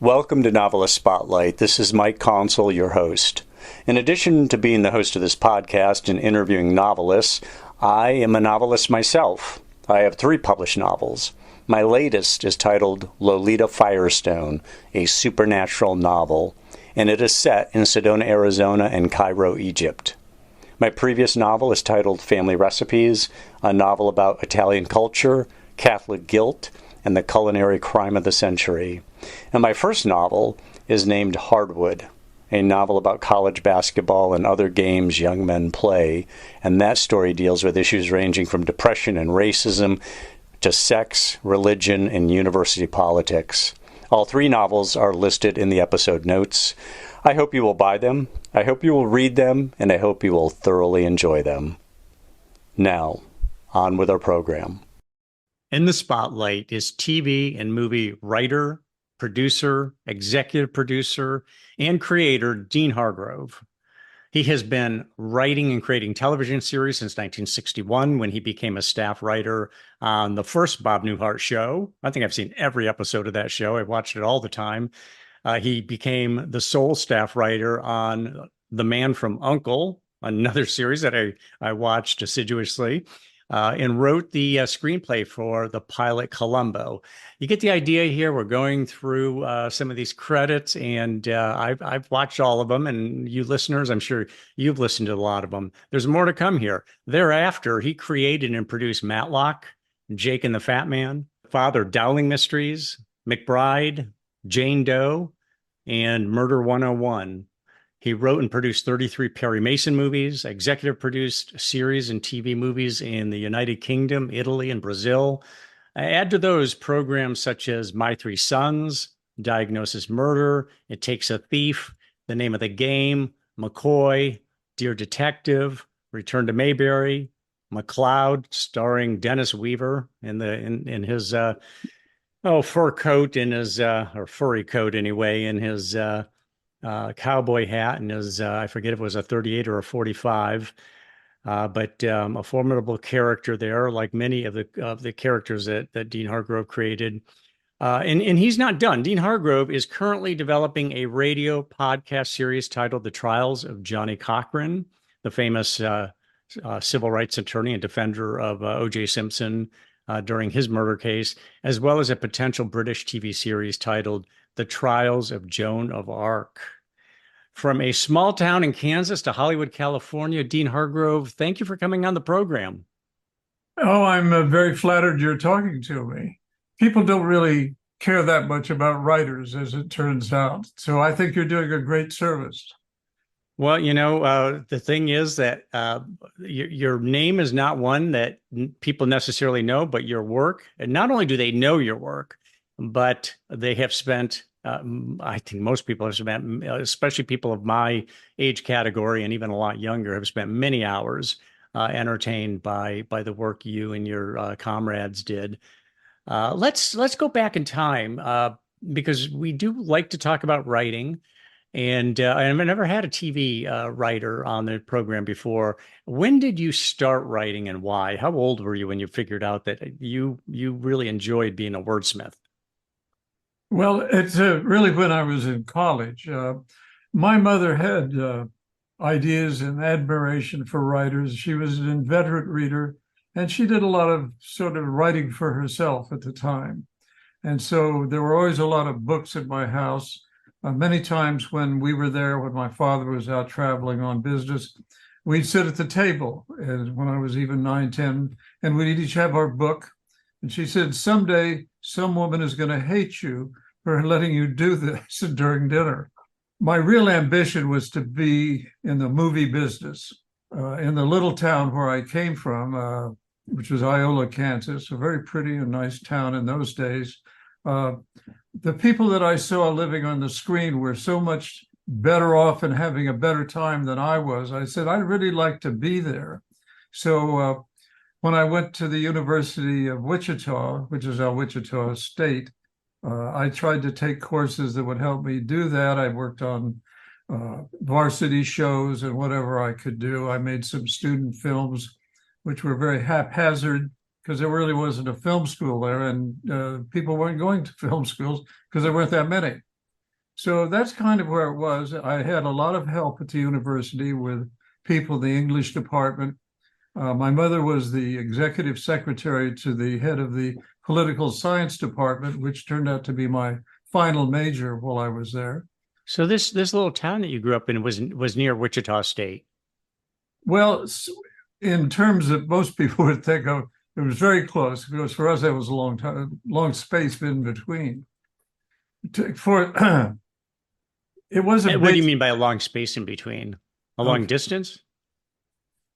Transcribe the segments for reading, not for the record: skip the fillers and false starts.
Welcome to Novelist Spotlight. This is Mike Consul, your host. In addition to being the host of this podcast and interviewing novelists, I am a novelist myself. I have 3 published novels. My latest is titled Lolita Firestone, a supernatural novel, and it is set in Sedona, Arizona and Cairo, Egypt. My previous novel is titled Family Recipes, a novel about Italian culture, Catholic guilt, and the culinary crime of the century. And my first novel is named Hardwood, a novel about college basketball and other games young men play. And that story deals with issues ranging from depression and racism to sex, religion, and university politics. All 3 novels are listed in the episode notes. I hope you will buy them, I hope you will read them, and I hope you will thoroughly enjoy them. Now, on with our program. In the spotlight is TV and movie writer, producer, executive producer, and creator Dean Hargrove. He has been writing and creating television series since 1961 when he became a staff writer on the first Bob Newhart Show. I think I've seen every episode of that show. I've watched it all the time. He became the sole staff writer on The Man from U.N.C.L.E., another series that I watched assiduously. And wrote the screenplay for the pilot Columbo. You get the idea here. We're going through some of these credits, and I've watched all of them. And you listeners, I'm sure you've listened to a lot of them. There's more to come here. Thereafter, he created and produced Matlock, Jake and the Fatman, Father Dowling Mysteries, McBride, Jane Doe, and Murder 101. He wrote and produced 33 Perry Mason movies, executive produced series and TV movies in the United Kingdom, Italy, and Brazil. Add to those programs such as My 3 Sons, Diagnosis Murder, It Takes a Thief, The Name of the Game, McCoy, Dear Detective, Return to Mayberry, McCloud, starring Dennis Weaver in his fur coat, in his or furry coat anyway, in his cowboy hat and his, I forget if it was a 38 or a 45, but a formidable character there, like many of the characters that Dean Hargrove created. And he's not done. Dean Hargrove is currently developing a radio podcast series titled The Trials of Johnnie Cochran, the famous civil rights attorney and defender of O.J. Simpson during his murder case, as well as a potential British TV series titled The Trials of Joan of Arc. From a small town in Kansas to Hollywood, California, Dean Hargrove, thank you for coming on the program. Oh, I'm very flattered you're talking to me. People don't really care that much about writers, as it turns out. So I think you're doing a great service. Well, the thing is that your name is not one that people necessarily know, but your work. And not only do they know your work, but they have spent, I think most people have spent, especially people of my age category and even a lot younger, have spent many hours entertained by the work you and your comrades did. Let's go back in time because we do like to talk about writing. And I've never had a TV writer on the program before. When did you start writing and why? How old were you when you figured out that you really enjoyed being a wordsmith? Well, it's really when I was in college. My mother had ideas and admiration for writers. She was an inveterate reader, and she did a lot of sort of writing for herself at the time. And so there were always a lot of books at my house. Many times when we were there, when my father was out traveling on business, we'd sit at the table, and when I was even 9, 10, and we'd each have our book. And she said, someday some woman is going to hate you for letting you do this during dinner. My real ambition was to be in the movie business. In the little town where I came from, which was Iola, Kansas, a very pretty and nice town in those days. The people that I saw living on the screen were so much better off and having a better time than I was. I said, I'd really like to be there. So when I went to the University of Wichita, which is our Wichita State, I tried to take courses that would help me do that. I worked on varsity shows and whatever I could do. I made some student films, which were very haphazard, because there really wasn't a film school there, and people weren't going to film schools because there weren't that many. So that's kind of where it was. I had a lot of help at the university with people in the English department. My mother was the executive secretary to the head of the political science department, which turned out to be my final major while I was there. So this little town that you grew up in was near Wichita State. Well, in terms of most people would think of, it was very close, because for us, it was a long time, long space in between. It was a What do you mean by a long space in between? A long distance?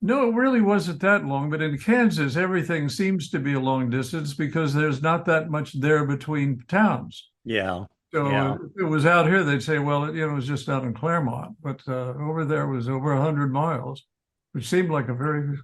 No, it really wasn't that long, but in Kansas, everything seems to be a long distance because there's not that much there between towns. Yeah. So yeah. if it was out here, they'd say, well, it was just out in Claremont, but over there was over 100 miles, which seemed like a very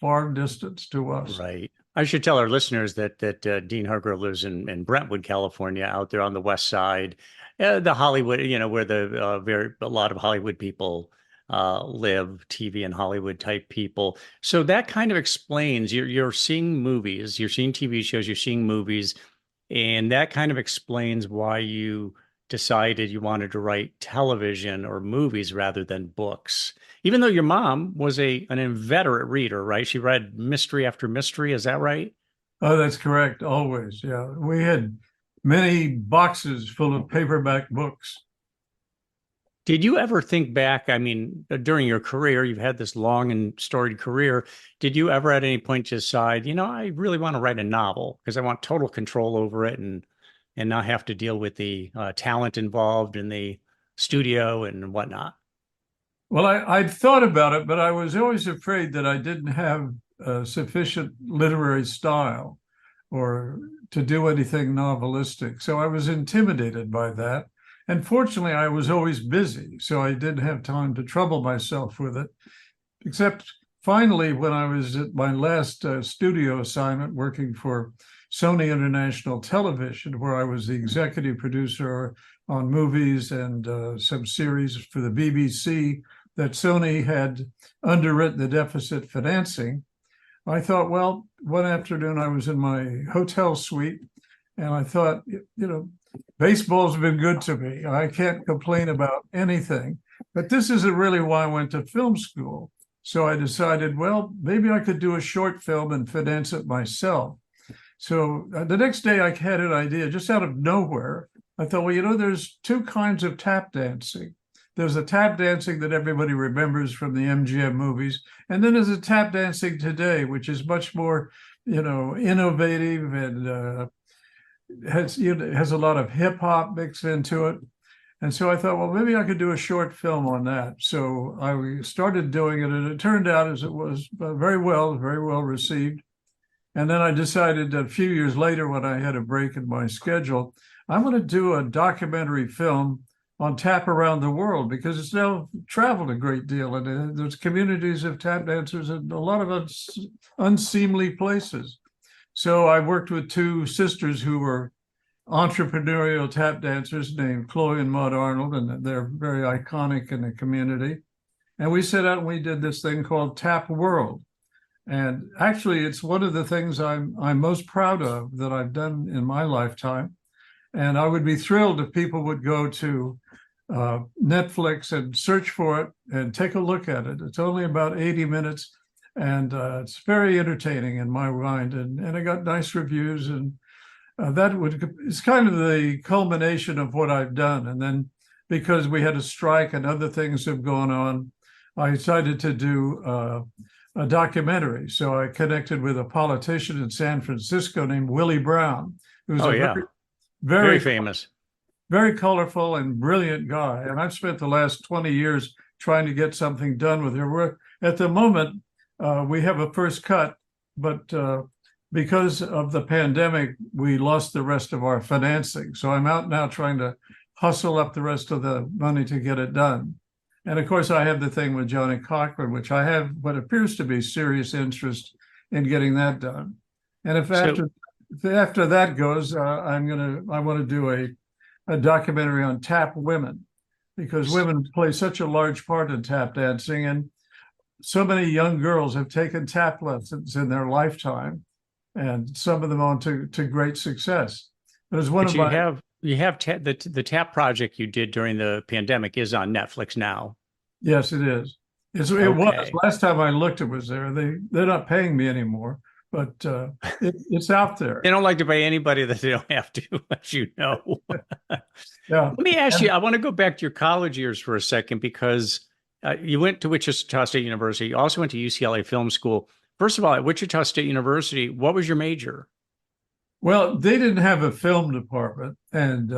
far distance to us. Right. I should tell our listeners that Dean Hargrove lives in Brentwood, California, out there on the west side, the Hollywood, where the a lot of Hollywood people live, TV and Hollywood type people. So that kind of explains you're seeing movies, you're seeing TV shows, you're seeing movies, and that kind of explains why you decided you wanted to write television or movies rather than books. Even though your mom was an inveterate reader, right? She read mystery after mystery. Is that right? Oh, that's correct. Always. Yeah. We had many boxes full of paperback books. Did you ever think back? I mean, during your career, you've had this long and storied career. Did you ever at any point decide, I really want to write a novel because I want total control over it and not have to deal with the talent involved in the studio and whatnot? Well, I'd thought about it, but I was always afraid that I didn't have sufficient literary style or to do anything novelistic. So I was intimidated by that. And fortunately, I was always busy, so I didn't have time to trouble myself with it. Except finally, when I was at my last studio assignment working for Sony International Television, where I was the executive producer on movies and some series for the BBC that Sony had underwritten the deficit financing, I thought, well, one afternoon I was in my hotel suite and I thought, baseball's been good to me. I can't complain about anything, but this isn't really why I went to film school. So I decided, well, maybe I could do a short film and finance it myself. So the next day I had an idea just out of nowhere. I thought, well, there's two kinds of tap dancing. There's a tap dancing that everybody remembers from the MGM movies. And then there's a tap dancing today, which is much more, innovative and has a lot of hip hop mixed into it. And so I thought, well, maybe I could do a short film on that. So I started doing it, and it turned out as it was very well received. And then I decided a few years later, when I had a break in my schedule, I'm going to do a documentary film on tap around the world, because it's now traveled a great deal, and there's communities of tap dancers in a lot of unseemly places. So I worked with two sisters who were entrepreneurial tap dancers named Chloe and Maud Arnold, and they're very iconic in the community. And we set out and we did this thing called Tap World. And actually, it's one of the things I'm most proud of that I've done in my lifetime. And I would be thrilled if people would go to Netflix and search for it and take a look at it. It's only about 80 minutes, and it's very entertaining in my mind. And I got nice reviews, and it's kind of the culmination of what I've done. And then because we had a strike and other things have gone on, I decided to do a documentary. So I connected with a politician in San Francisco named Willie Brown, who's very famous, very colorful and brilliant guy. And I've spent the last 20 years trying to get something done with her. At the moment, we have a first cut, but because of the pandemic, we lost the rest of our financing. So I'm out now trying to hustle up the rest of the money to get it done. And of course, I have the thing with Johnnie Cochran, which I have what appears to be serious interest in getting that done. And if after that goes, I want to do a documentary on tap women, because women play such a large part in tap dancing, and so many young girls have taken tap lessons in their lifetime, and some of them on to great success. But as one of my you have the TAP project you did during the pandemic is on Netflix now. Yes, it is. It was. Last time I looked, it was there. They're not paying me anymore, but it's out there. They don't like to pay anybody that they don't have to, as you know. Yeah. Let me ask you, I want to go back to your college years for a second, because you went to Wichita State University. You also went to UCLA Film School. First of all, at Wichita State University, what was your major? Well, they didn't have a film department. And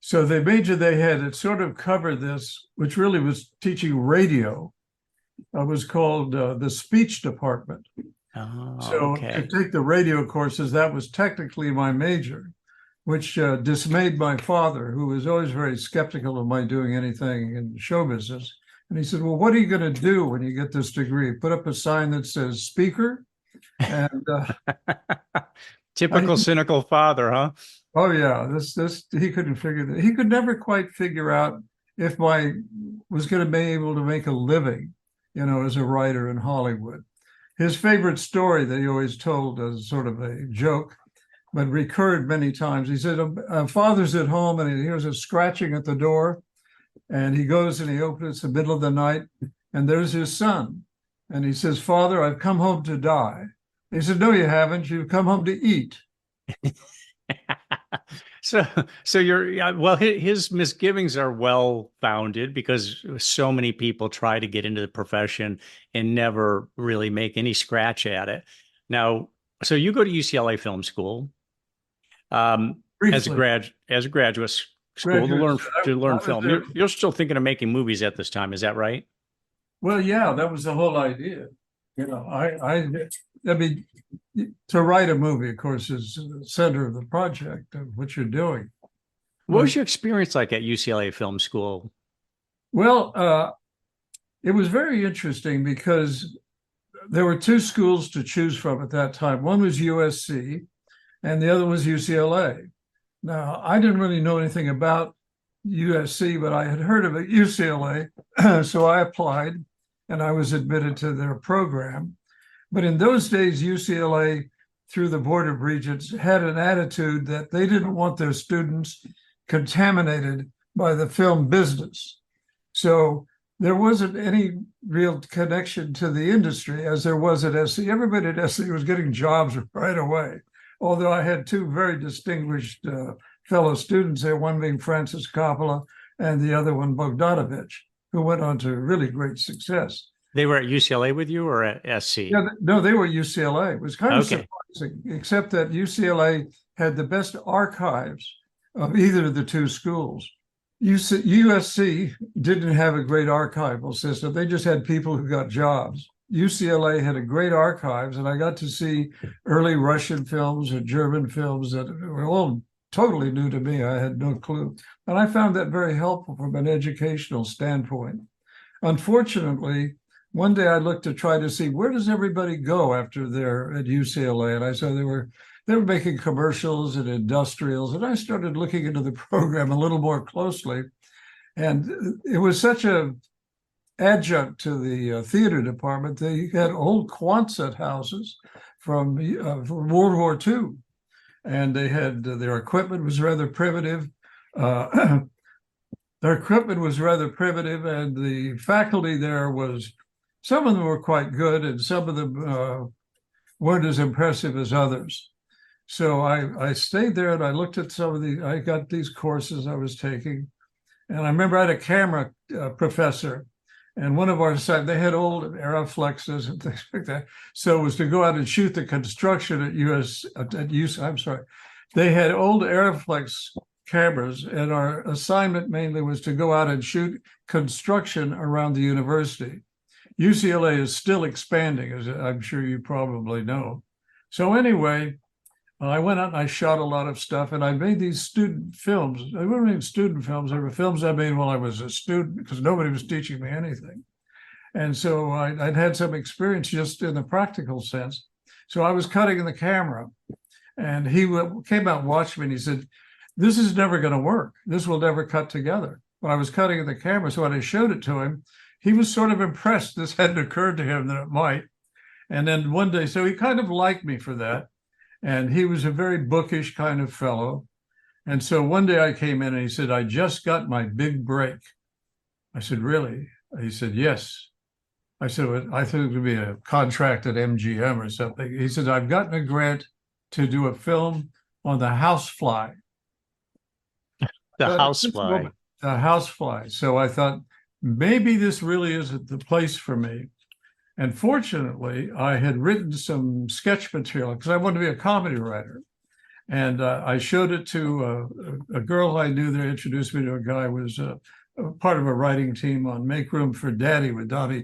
so the major they had, it sort of covered this, which really was teaching radio. It was called the speech department. Oh, so to take the radio courses, that was technically my major, which dismayed my father, who was always very skeptical of my doing anything in show business. And he said, well, what are you going to do when you get this degree? Put up a sign that says speaker? And typical cynical father, huh? Oh, yeah. This he couldn't figure that. He could never quite figure out if I was going to be able to make a living, as a writer in Hollywood. His favorite story that he always told as sort of a joke, but recurred many times. He said, father's at home and he hears a scratching at the door. And he goes and he opens it in the middle of the night, and there's his son. And he says, Father, I've come home to die. He said, no, you haven't. You've come home to eat. So his misgivings are well founded, because so many people try to get into the profession and never really make any scratch at it. Now, so you go to UCLA Film School as a graduate school to learn film. You're still thinking of making movies at this time, is that right? Well, yeah, that was the whole idea. I mean, to write a movie, of course, is the center of the project of what you're doing. What was your experience like at UCLA Film School? Well, it was very interesting because there were two schools to choose from at that time. One was USC and the other was UCLA. Now, I didn't really know anything about USC, but I had heard of it, UCLA. So I applied and I was admitted to their program. But in those days, UCLA, through the Board of Regents, had an attitude that they didn't want their students contaminated by the film business. So there wasn't any real connection to the industry as there was at SC. Everybody at SC was getting jobs right away. Although I had two very distinguished fellow students there, one being Francis Coppola and the other one Bogdanovich, who went on to really great success. They were at UCLA with you or at SC? Yeah, no, they were UCLA. It was kind of surprising, except that UCLA had the best archives of either of the two schools. USC didn't have a great archival system. They just had people who got jobs. UCLA had a great archives, and I got to see early Russian films or German films that were all totally new to me. I had no clue. And I found that very helpful from an educational standpoint. Unfortunately, one day I looked to try to see where does everybody go after they're at UCLA, and I saw they were making commercials and industrials, and I started looking into the program a little more closely, and it was such a adjunct to the theater department. They had old Quonset houses from World War II, and they had their equipment was rather primitive. Their equipment was rather primitive, and the faculty there was. Some of them were quite good, and some of them weren't as impressive as others. So I stayed there, and I looked at I got these courses I was taking. And I remember I had a camera professor, and one of our sites, they had old Aeroflexes and things like that. So it was to go out and shoot the construction They had old Aeroflex cameras, and our assignment mainly was to go out and shoot construction around the university. UCLA is still expanding, as I'm sure you probably know. So anyway, I went out and I shot a lot of stuff, and I made these student films. They weren't even student films. They were films I made while I was a student because nobody was teaching me anything. And so I'd had some experience just in the practical sense. So I was cutting the camera, and he came out and watched me, and he said, this is never going to work. This will never cut together. But I was cutting the camera, so when I showed it to him, he was sort of impressed. This hadn't occurred to him that it might. And then one day, so he kind of liked me for that. And he was a very bookish kind of fellow. And so one day I came in and he said, I just got my big break. I said, really? He said, yes. I said, well, I thought it would be a contract at MGM or something. He said, I've gotten a grant to do a film on the housefly. The housefly. The housefly. So I thought, maybe this really isn't the place for me. And fortunately, I had written some sketch material because I wanted to be a comedy writer. And I showed it to a girl I knew that introduced me to a guy who was part of a writing team on Make Room for Daddy with Danny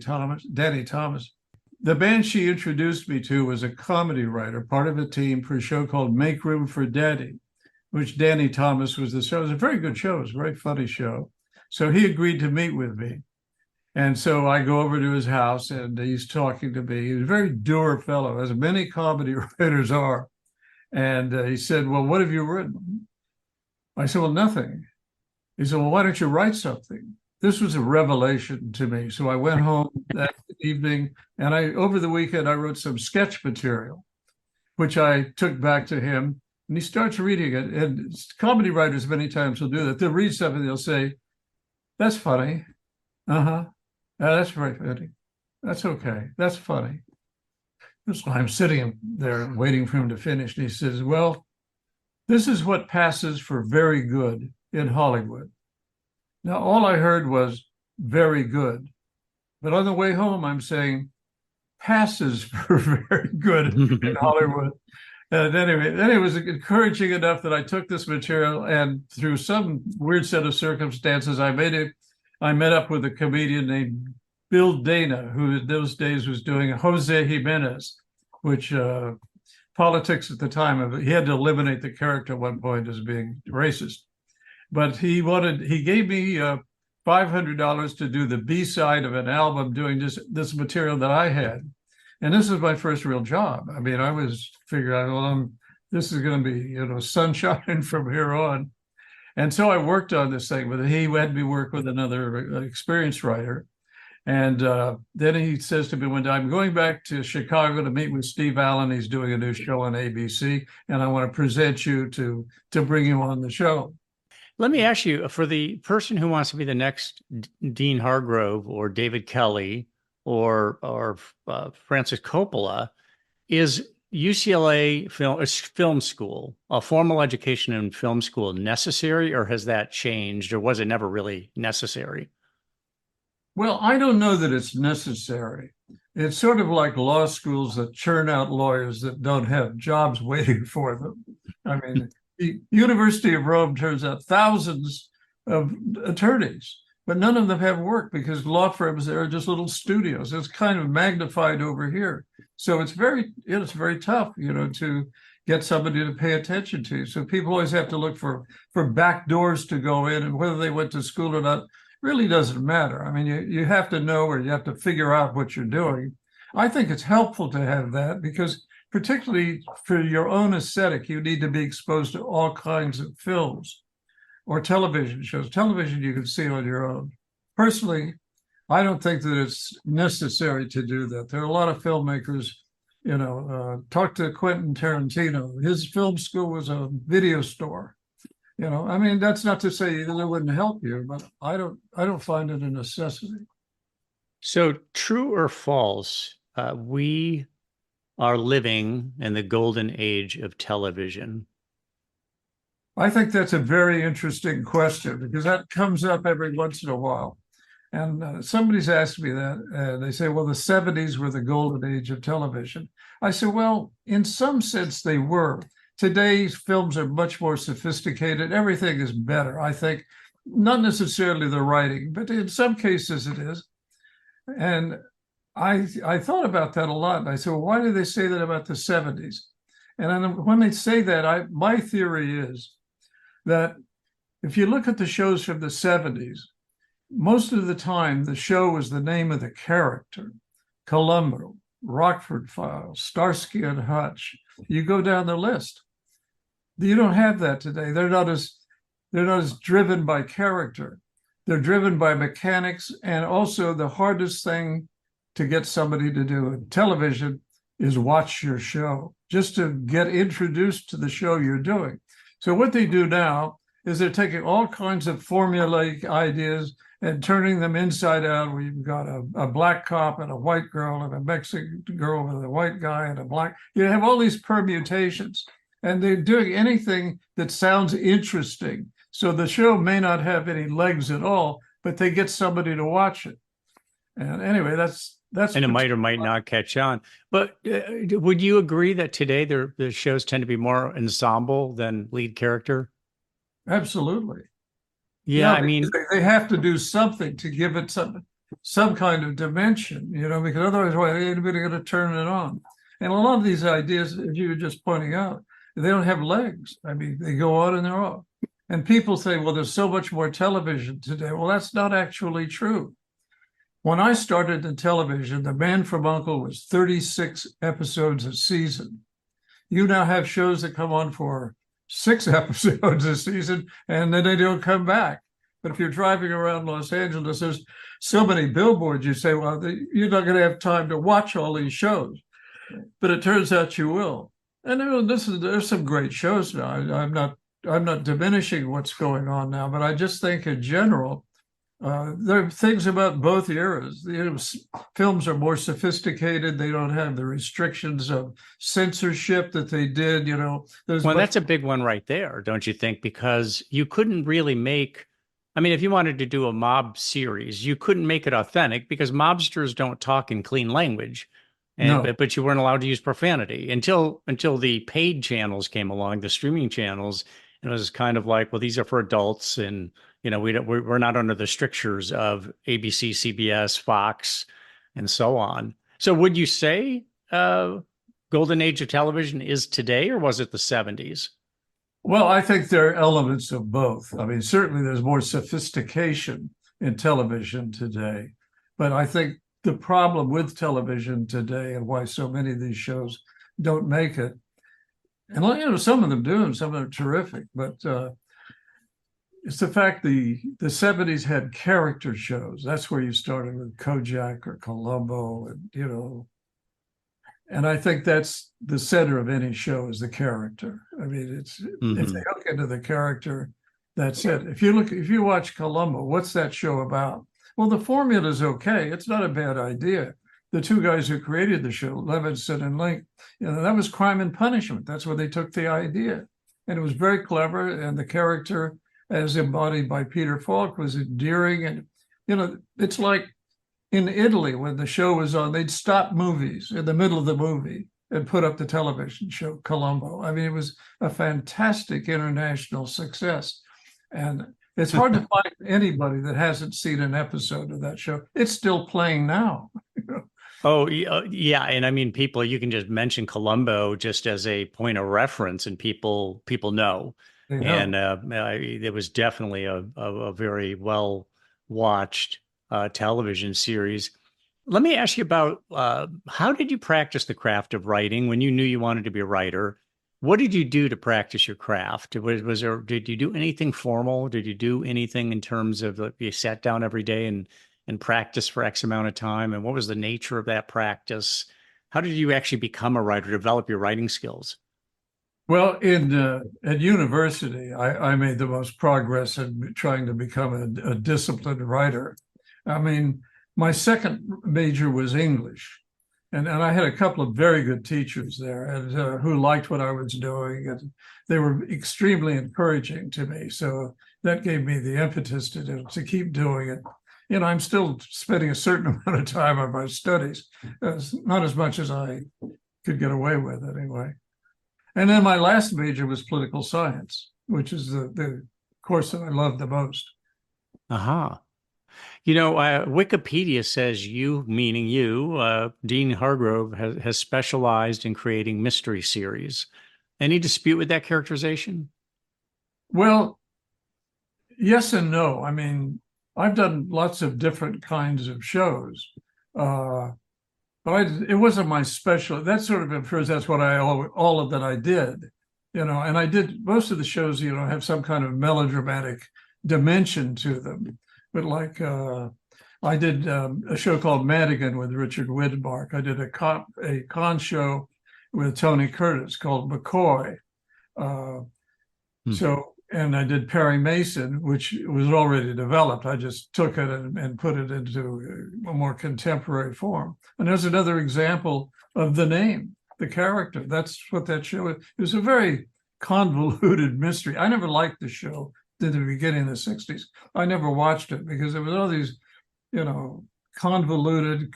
Thomas. The band she introduced me to was a comedy writer, part of a team for a show called Make Room for Daddy, which Danny Thomas was the show. It was a very good show. It was a very funny show. So he agreed to meet with me. And so I go over to his house and he's talking to me. He's a very dour fellow, as many comedy writers are. And he said, well, what have you written? I said, well, nothing. He said, well, why don't you write something? This was a revelation to me. So I went home that evening and over the weekend, I wrote some sketch material, which I took back to him. And he starts reading it. And comedy writers many times will do that. They'll read something, they'll say, that's funny. Uh-huh. That's very funny. That's okay. That's funny. So I'm sitting there waiting for him to finish. And he says, well, this is what passes for very good in Hollywood. Now, all I heard was very good. But on the way home, I'm saying passes for very good in Hollywood. And anyway, then it was encouraging enough that I took this material and through some weird set of circumstances, I met up with a comedian named Bill Dana, who in those days was doing Jose Jimenez, which politics at the time, he had to eliminate the character at one point as being racist. But he gave me $500 to do the B-side of an album doing this material that I had. And this is my first real job. I mean, I was figuring out, well, this is going to be, sunshine from here on. And so I worked on this thing, but he had me work with another experienced writer. And then he says to me one day, I'm going back to Chicago to meet with Steve Allen. He's doing a new show on ABC, and I want to present you to bring you on the show. Let me ask you, for the person who wants to be the next Dean Hargrove or David Kelly or Francis Coppola, is UCLA film school, a formal education in film school, necessary, or has that changed, or was it never really necessary? Well, I don't know that it's necessary. It's sort of like law schools that churn out lawyers that don't have jobs waiting for them. I mean, the University of Rome turns out thousands of attorneys, but none of them have work because law firms there are just little studios. It's kind of magnified over here. So it's very tough, to get somebody to pay attention to you. So people always have to look for back doors to go in, and whether they went to school or not really doesn't matter. I mean, you have to know, or you have to figure out what you're doing. I think it's helpful to have that because particularly for your own aesthetic, you need to be exposed to all kinds of films or television shows. Television you can see on your own. Personally, I don't think that it's necessary to do that. There are a lot of filmmakers, talk to Quentin Tarantino. His film school was a video store. I mean, that's not to say that it wouldn't help you, but I don't find it a necessity. So, true or false, we are living in the golden age of television? I think that's a very interesting question because that comes up every once in a while. And somebody's asked me that, and they say, well, the 70s were the golden age of television. I said, well, in some sense they were. Today's films are much more sophisticated. Everything is better, I think. Not necessarily the writing, but in some cases it is. And I thought about that a lot. And I said, well, why do they say that about the 70s? And then when they say that, my theory is that if you look at the shows from the 70s, most of the time the show was the name of the character. Columbo, Rockford Files, Starsky and Hutch. You go down the list. You don't have that today. They're not as driven by character. They're driven by mechanics, and also the hardest thing to get somebody to do in television is watch your show, just to get introduced to the show you're doing. So what they do now is they're taking all kinds of formulaic ideas and turning them inside out. We've got a black cop and a white girl and a Mexican girl with a white guy and a black. You have all these permutations, and they're doing anything that sounds interesting. So the show may not have any legs at all, but they get somebody to watch it. And anyway, that's and it might or might not catch on. But would you agree that today the shows tend to be more ensemble than lead character? Absolutely. Yeah, I mean, they have to do something to give it some kind of dimension, because otherwise, why ain't anybody going to turn it on? And a lot of these ideas, as you were just pointing out, they don't have legs. I mean, they go on and they're off. And people say, well, there's so much more television today. Well, that's not actually true. When I started in television, The Man from U.N.C.L.E. was 36 episodes a season. You now have shows that come on for 6 episodes a season, and then they don't come back. But if you're driving around Los Angeles, there's so many billboards, you say, well, you're not going to have time to watch all these shows. But it turns out you will. And there's some great shows now. I'm not diminishing what's going on now, but I just think in general, there are things about both eras. Films are more sophisticated. They don't have the restrictions of censorship that they did. That's a big one right there, don't you think? Because you couldn't really make, I mean, if you wanted to do a mob series, you couldn't make it authentic because mobsters don't talk in clean language. But you weren't allowed to use profanity until the paid channels came along, the streaming channels. And it was kind of like, well, these are for adults, and we're not under the strictures of ABC, CBS, Fox, and so on. So would you say golden age of television is today, or was it the 70s? Well, I think there are elements of both. I mean, certainly there's more sophistication in television today, but I think the problem with television today and why so many of these shows don't make it, and some of them do and some of them are terrific, but it's the fact the 70s had character shows. That's where you started with Kojak or Columbo, and I think that's the center of any show is the character. I mean, it's if they hook into the character, that's it. If you watch Columbo, what's that show about? Well, the formula is okay. It's not a bad idea. The two guys who created the show, Levinson and Link, that was Crime and Punishment. That's where they took the idea. And it was very clever. And the character, as embodied by Peter Falk, was endearing. And, it's like in Italy, when the show was on, they'd stop movies in the middle of the movie and put up the television show, Columbo. I mean, it was a fantastic international success. And it's hard to find anybody that hasn't seen an episode of that show. It's still playing now. Oh, yeah. And I mean, you can just mention Columbo just as a point of reference, and people know. And it was definitely a very well watched television series. Let me ask you about how did you practice the craft of writing when you knew you wanted to be a writer? What did you do to practice your craft? Did you do anything formal? Did you do anything in terms of you sat down every day and practice for X amount of time? And what was the nature of that practice? How did you actually become a writer, develop your writing skills? Well, at university, I made the most progress in trying to become a disciplined writer. I mean, my second major was English. And I had a couple of very good teachers there and who liked what I was doing. And they were extremely encouraging to me. So that gave me the impetus to keep doing it. I'm still spending a certain amount of time on my studies, not as much as I could get away with anyway. And then my last major was political science, which is the course that I loved the most. Uh-huh. Wikipedia says you, meaning you, Dean Hargrove, has specialized in creating mystery series. Any dispute with that characterization? Well, yes and no. I mean, I've done lots of different kinds of shows, but it wasn't my special. That sort of infers that's what all of that I did, and I did most of the shows, have some kind of melodramatic dimension to them. But like I did a show called Madigan with Richard Widmark. I did a con show with Tony Curtis called McCoy. So, and I did Perry Mason, which was already developed. I just took it and put it into a more contemporary form. And there's another example of the name, the character. That's what that show is. It was a very convoluted mystery. I never liked the show in the beginning of the 60s. I never watched it because there was all these, convoluted,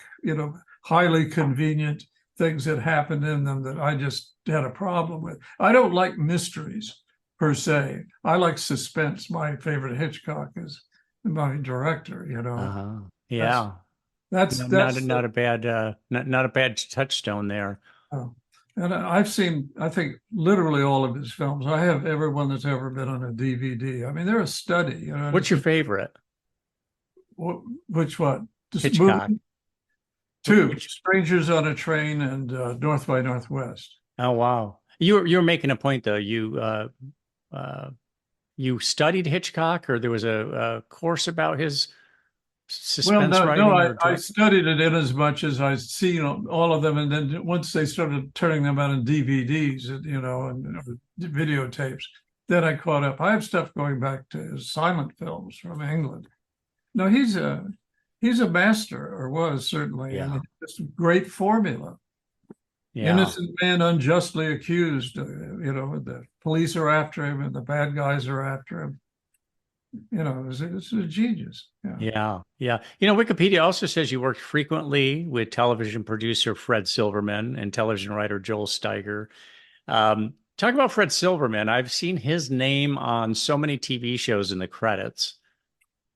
highly convenient things that happened in them that I just had a problem with. I don't like mysteries per se. I like suspense. My favorite Hitchcock is my director, Yeah. That's not a bad touchstone there. And I've seen, I think, literally all of his films. I have every one that's ever been on a DVD. I mean, they're a study. What's your favorite? Which one? Hitchcock. Two, Strangers on a Train and North by Northwest. Oh, wow. You're making a point, though. You studied Hitchcock, or there was a course about his suspense writing? No, I studied it in as much as I've seen all of them. And then once they started turning them out in DVDs, and videotapes, then I caught up. I have stuff going back to silent films from England. No, he's a master, or was certainly. Yeah. And it's a great formula. Yeah. Innocent man unjustly accused. The police are after him, and the bad guys are after him. It's a genius. Yeah. Wikipedia also says you worked frequently with television producer Fred Silverman and television writer Joel Steiger. Talk about Fred Silverman. I've seen his name on so many TV shows in the credits.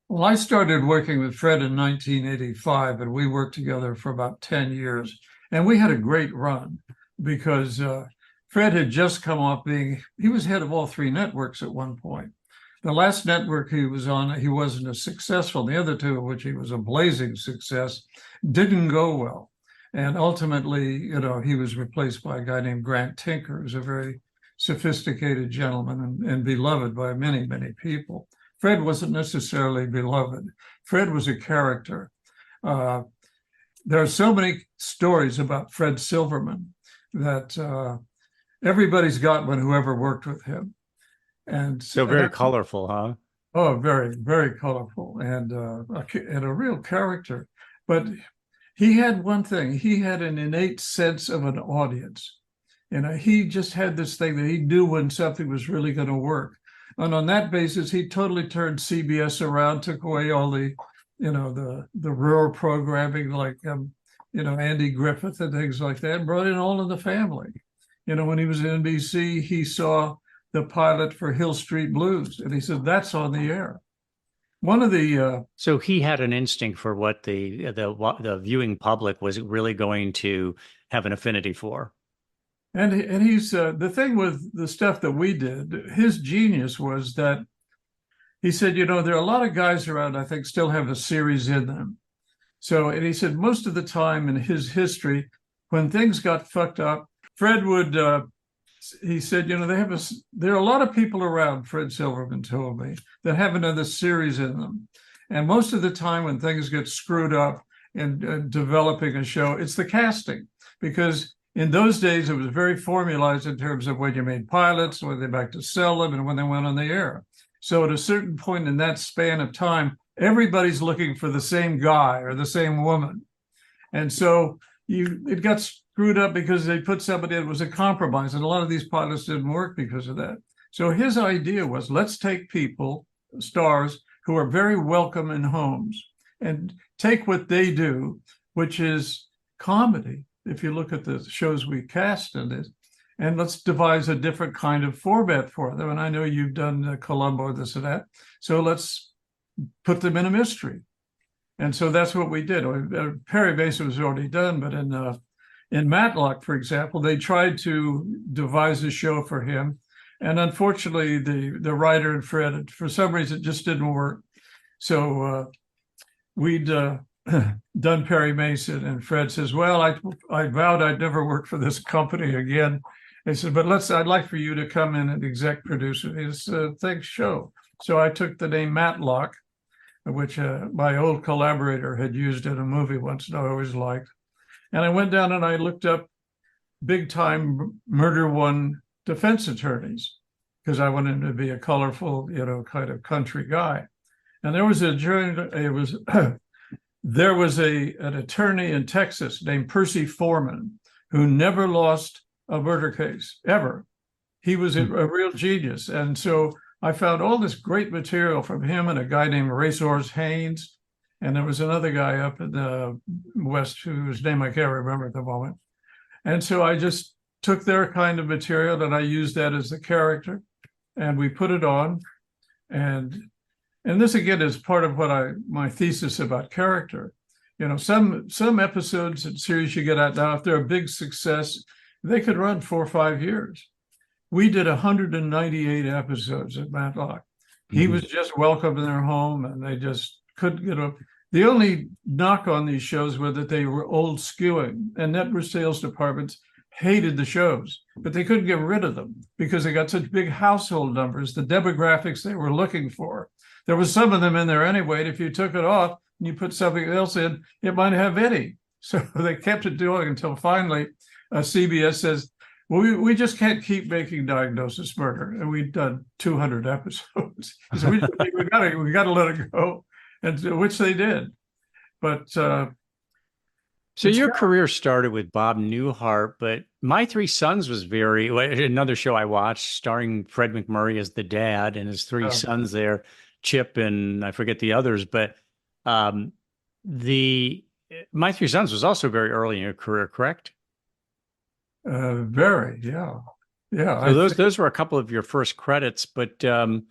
Well, I started working with Fred in 1985, and we worked together for about 10 years. And we had a great run because Fred had just come off he was head of all three networks at one point. The last network he was on, he wasn't as successful. The other two, of which he was a blazing success, didn't go well. And ultimately, he was replaced by a guy named Grant Tinker, who's a very sophisticated gentleman and beloved by many, many people. Fred wasn't necessarily beloved. Fred was a character. There are so many stories about Fred Silverman that everybody's got one, whoever worked with him. And so very colorful, huh? Oh, very, very colorful and a real character. But he had one thing. He had an innate sense of an audience. He just had this thing that he knew when something was really going to work. And on that basis, he totally turned CBS around, took away all the rural programming like, Andy Griffith and things like that, and brought in All in the Family. When he was at NBC, he saw the pilot for Hill Street Blues, and he said, that's on the air. One of the... So he had an instinct for what the viewing public was really going to have an affinity for. And he's the thing with the stuff that we did, his genius was that he said, there are a lot of guys around, I think, still have a series in them. So, and he said, most of the time in his history, when things got fucked up, Fred would, he said, there are a lot of people around, Fred Silverman told me, that have another series in them. And most of the time when things get screwed up in developing a show, it's the casting. Because in those days, it was very formalized in terms of when you made pilots, when they back to sell them, and when they went on the air. So at a certain point in that span of time, everybody's looking for the same guy or the same woman. And so it got screwed up because they put somebody that was a compromise. And a lot of these pilots didn't work because of that. So his idea was, let's take people, stars, who are very welcome in homes and take what they do, which is comedy. If you look at the shows we cast in it, and let's devise a different kind of format for them. And I know you've done Columbo, this and that. So let's put them in a mystery. And so that's what we did. Perry Mason was already done, but in Matlock, for example, they tried to devise a show for him. And unfortunately, the writer and Fred, for some reason, it just didn't work. So we'd done Perry Mason, and Fred says, well, I vowed I'd never work for this company again. He said, but I'd like for you to come in and exec produce his thanks show. So I took the name Matlock, which my old collaborator had used in a movie once, and I always liked. And I went down and I looked up big time murder one defense attorneys. because I wanted to be a colorful, kind of country guy. And there was an attorney in Texas named Percy Foreman who never lost a murder case, ever. He was a real genius. And so I found all this great material from him and a guy named Racehorse Haynes. And there was another guy up in the West whose name I can't remember at the moment. And so I just took their kind of material and I used that as the character, and we put it on. And this again is part of my thesis about character. Some episodes and series you get out now, if they're a big success, they could run 4 or 5 years. We did 198 episodes at Matlock. He was just welcome in their home, and they just couldn't get up. The only knock on these shows were that they were old skewing, and network sales departments hated the shows, but they couldn't get rid of them because they got such big household numbers, the demographics they were looking for. There was some of them in there anyway, and if you took it off and you put something else in, it might have any. So they kept it doing until finally CBS says, well, we just can't keep making Diagnosis Murder. And we'd done 200 episodes. So we got to let it go, and which they did. But so your career started with Bob Newhart, but My Three Sons was another show I watched starring Fred MacMurray as the dad and his three sons there, Chip and I forget the others. But the My Three Sons was also very early in your career, correct? Very, yeah. So those were a couple of your first credits, but you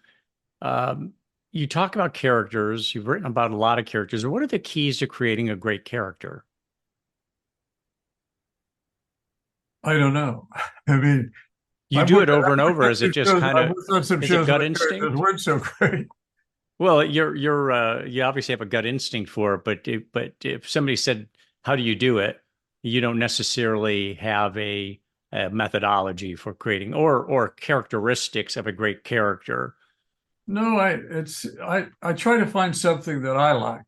talk about characters. You've written about a lot of characters. What are the keys to creating a great character? I don't know. I mean, you do it over and over. Is it just kind of gut instinct? Weren't so great. Well, you obviously have a gut instinct for it, but if somebody said, "How do you do it?" you don't necessarily have a methodology for creating or characteristics of a great character. No, I try to find something that I like,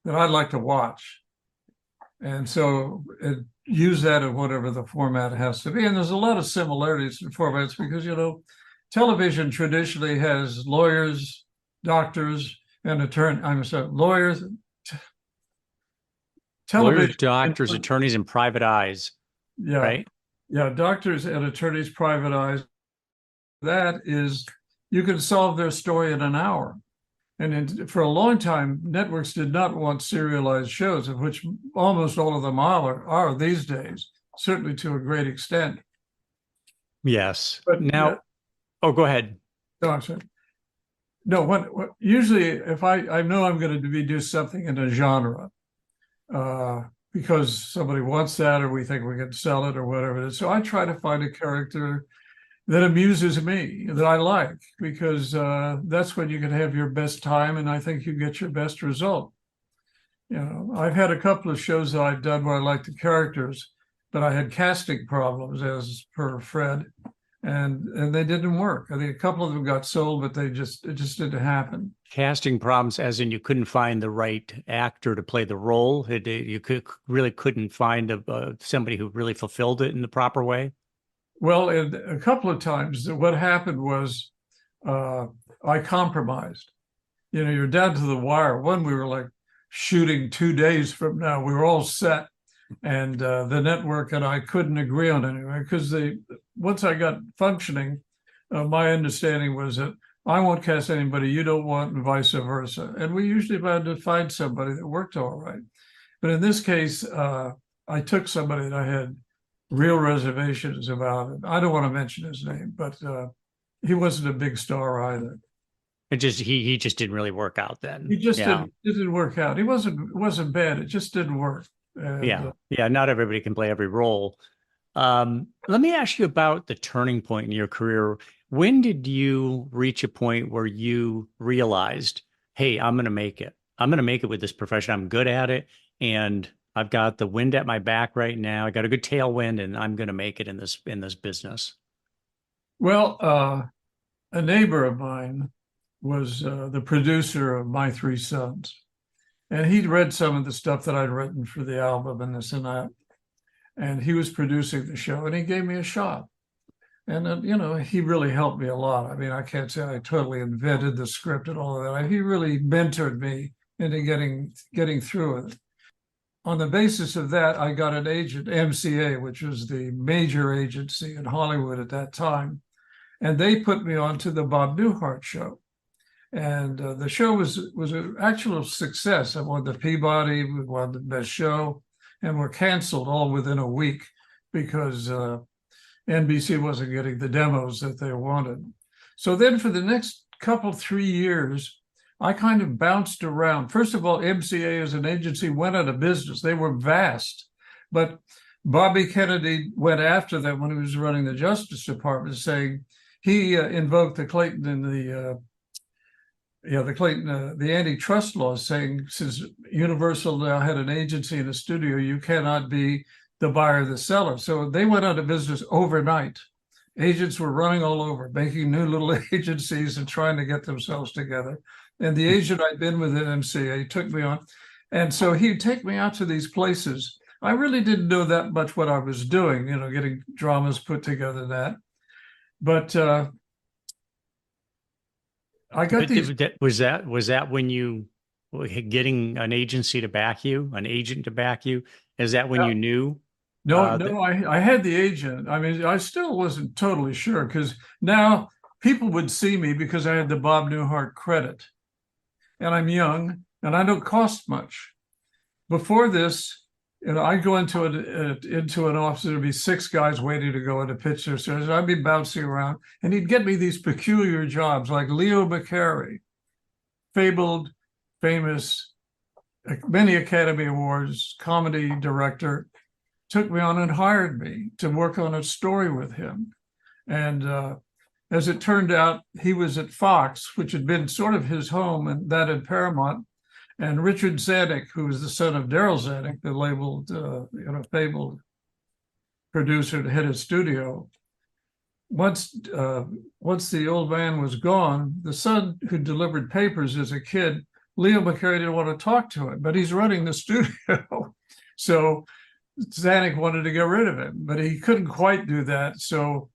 that I'd like to watch, and so use that in whatever the format has to be. And there's a lot of similarities in formats because television traditionally has lawyers, doctors, and lawyers. Television, lawyers, doctors, attorneys, and private eyes. Yeah. Right? Yeah, doctors and attorneys, private eyes. That is, you can solve their story in an hour. And for a long time, networks did not want serialized shows, of which almost all of them are these days, certainly to a great extent. Yes. But now, go ahead. No, I'm sorry. No, usually if I know I'm going to do something in a genre, because somebody wants that, or we think we can sell it, or whatever it is. So I try to find a character that amuses me, that I like, because that's when you can have your best time, and I think you get your best result. I've had a couple of shows that I've done where I like the characters, but I had casting problems, as per Fred, and they didn't work. I think a couple of them got sold, but it just didn't happen. Casting problems, as in you couldn't find the right actor to play the role. You couldn't find somebody who really fulfilled it in the proper way. Well, a couple of times, what happened was I compromised. You're down to the wire. One, we were like shooting 2 days from now. We were all set, and the network and I couldn't agree on anything because once I got functioning, my understanding was that I won't cast anybody you don't want, and vice versa. And we usually had to find somebody that worked all right. But in this case, I took somebody that I had real reservations about it. I don't want to mention his name, but he wasn't a big star either. He just didn't really work out then. He just didn't work out. He wasn't bad. It just didn't work. And, not everybody can play every role. Let me ask you about the turning point in your career. When did you reach a point where you realized, hey, I'm going to make it. I'm going to make it with this profession. I'm good at it. And I've got the wind at my back right now. I got a good tailwind, and I'm going to make it in this business. Well, a neighbor of mine was the producer of My Three Sons. And he'd read some of the stuff that I'd written for the album and this and that. And he was producing the show, and he gave me a shot. And he really helped me a lot. I mean, I can't say I totally invented the script and all of that. He really mentored me into getting through it. On the basis of that, I got an agent, MCA, which was the major agency in Hollywood at that time, and they put me on to the Bob Newhart Show. And the show was an actual success. I won the Peabody, we won the best show, and were canceled all within a week because NBC wasn't getting the demos that they wanted. So then for the next 3 years, I kind of bounced around. First of all, MCA as an agency went out of business. They were vast. But Bobby Kennedy went after them when he was running the Justice Department, saying he invoked the Clayton and the antitrust laws, saying since Universal now had an agency and a studio, you cannot be the buyer, the seller. So they went out of business overnight. Agents were running all over, making new little agencies and trying to get themselves together. And the agent I'd been with at MCA took me on. And so he'd take me out to these places. I really didn't know that much what I was doing, getting dramas put together that. But I got these. Was that when you were getting an agency to back you, an agent to back you? Is that when you knew? No, I had the agent. I mean, I still wasn't totally sure because now people would see me because I had the Bob Newhart credit. And I'm young and I don't cost much. Before this, I'd go into an office, there'd be 6 guys waiting to go into pitch their service. I'd be bouncing around and he'd get me these peculiar jobs like Leo McCarey, fabled, famous, many Academy Awards, comedy director, took me on and hired me to work on a story with him. And as it turned out, he was at Fox, which had been sort of his home, and that at Paramount. And Richard Zanuck, who was the son of Daryl Zanuck, the labeled, fabled producer to head of studio. Once the old man was gone, the son who delivered papers as a kid, Leo McCarey, didn't want to talk to him, but he's running the studio. So Zanuck wanted to get rid of him, but he couldn't quite do that. So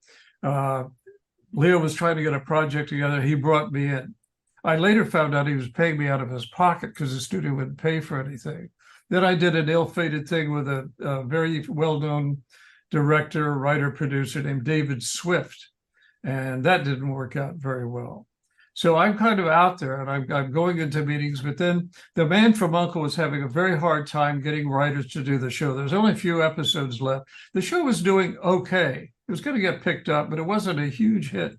Leo was trying to get a project together. He brought me in. I later found out he was paying me out of his pocket because the studio wouldn't pay for anything. Then I did an ill-fated thing with a very well-known director, writer, producer named David Swift, and that didn't work out very well. So I'm kind of out there and I'm going into meetings, but then the man from U.N.C.L.E. was having a very hard time getting writers to do the show. There's only a few episodes left. The show was doing okay. It was going to get picked up, but it wasn't a huge hit.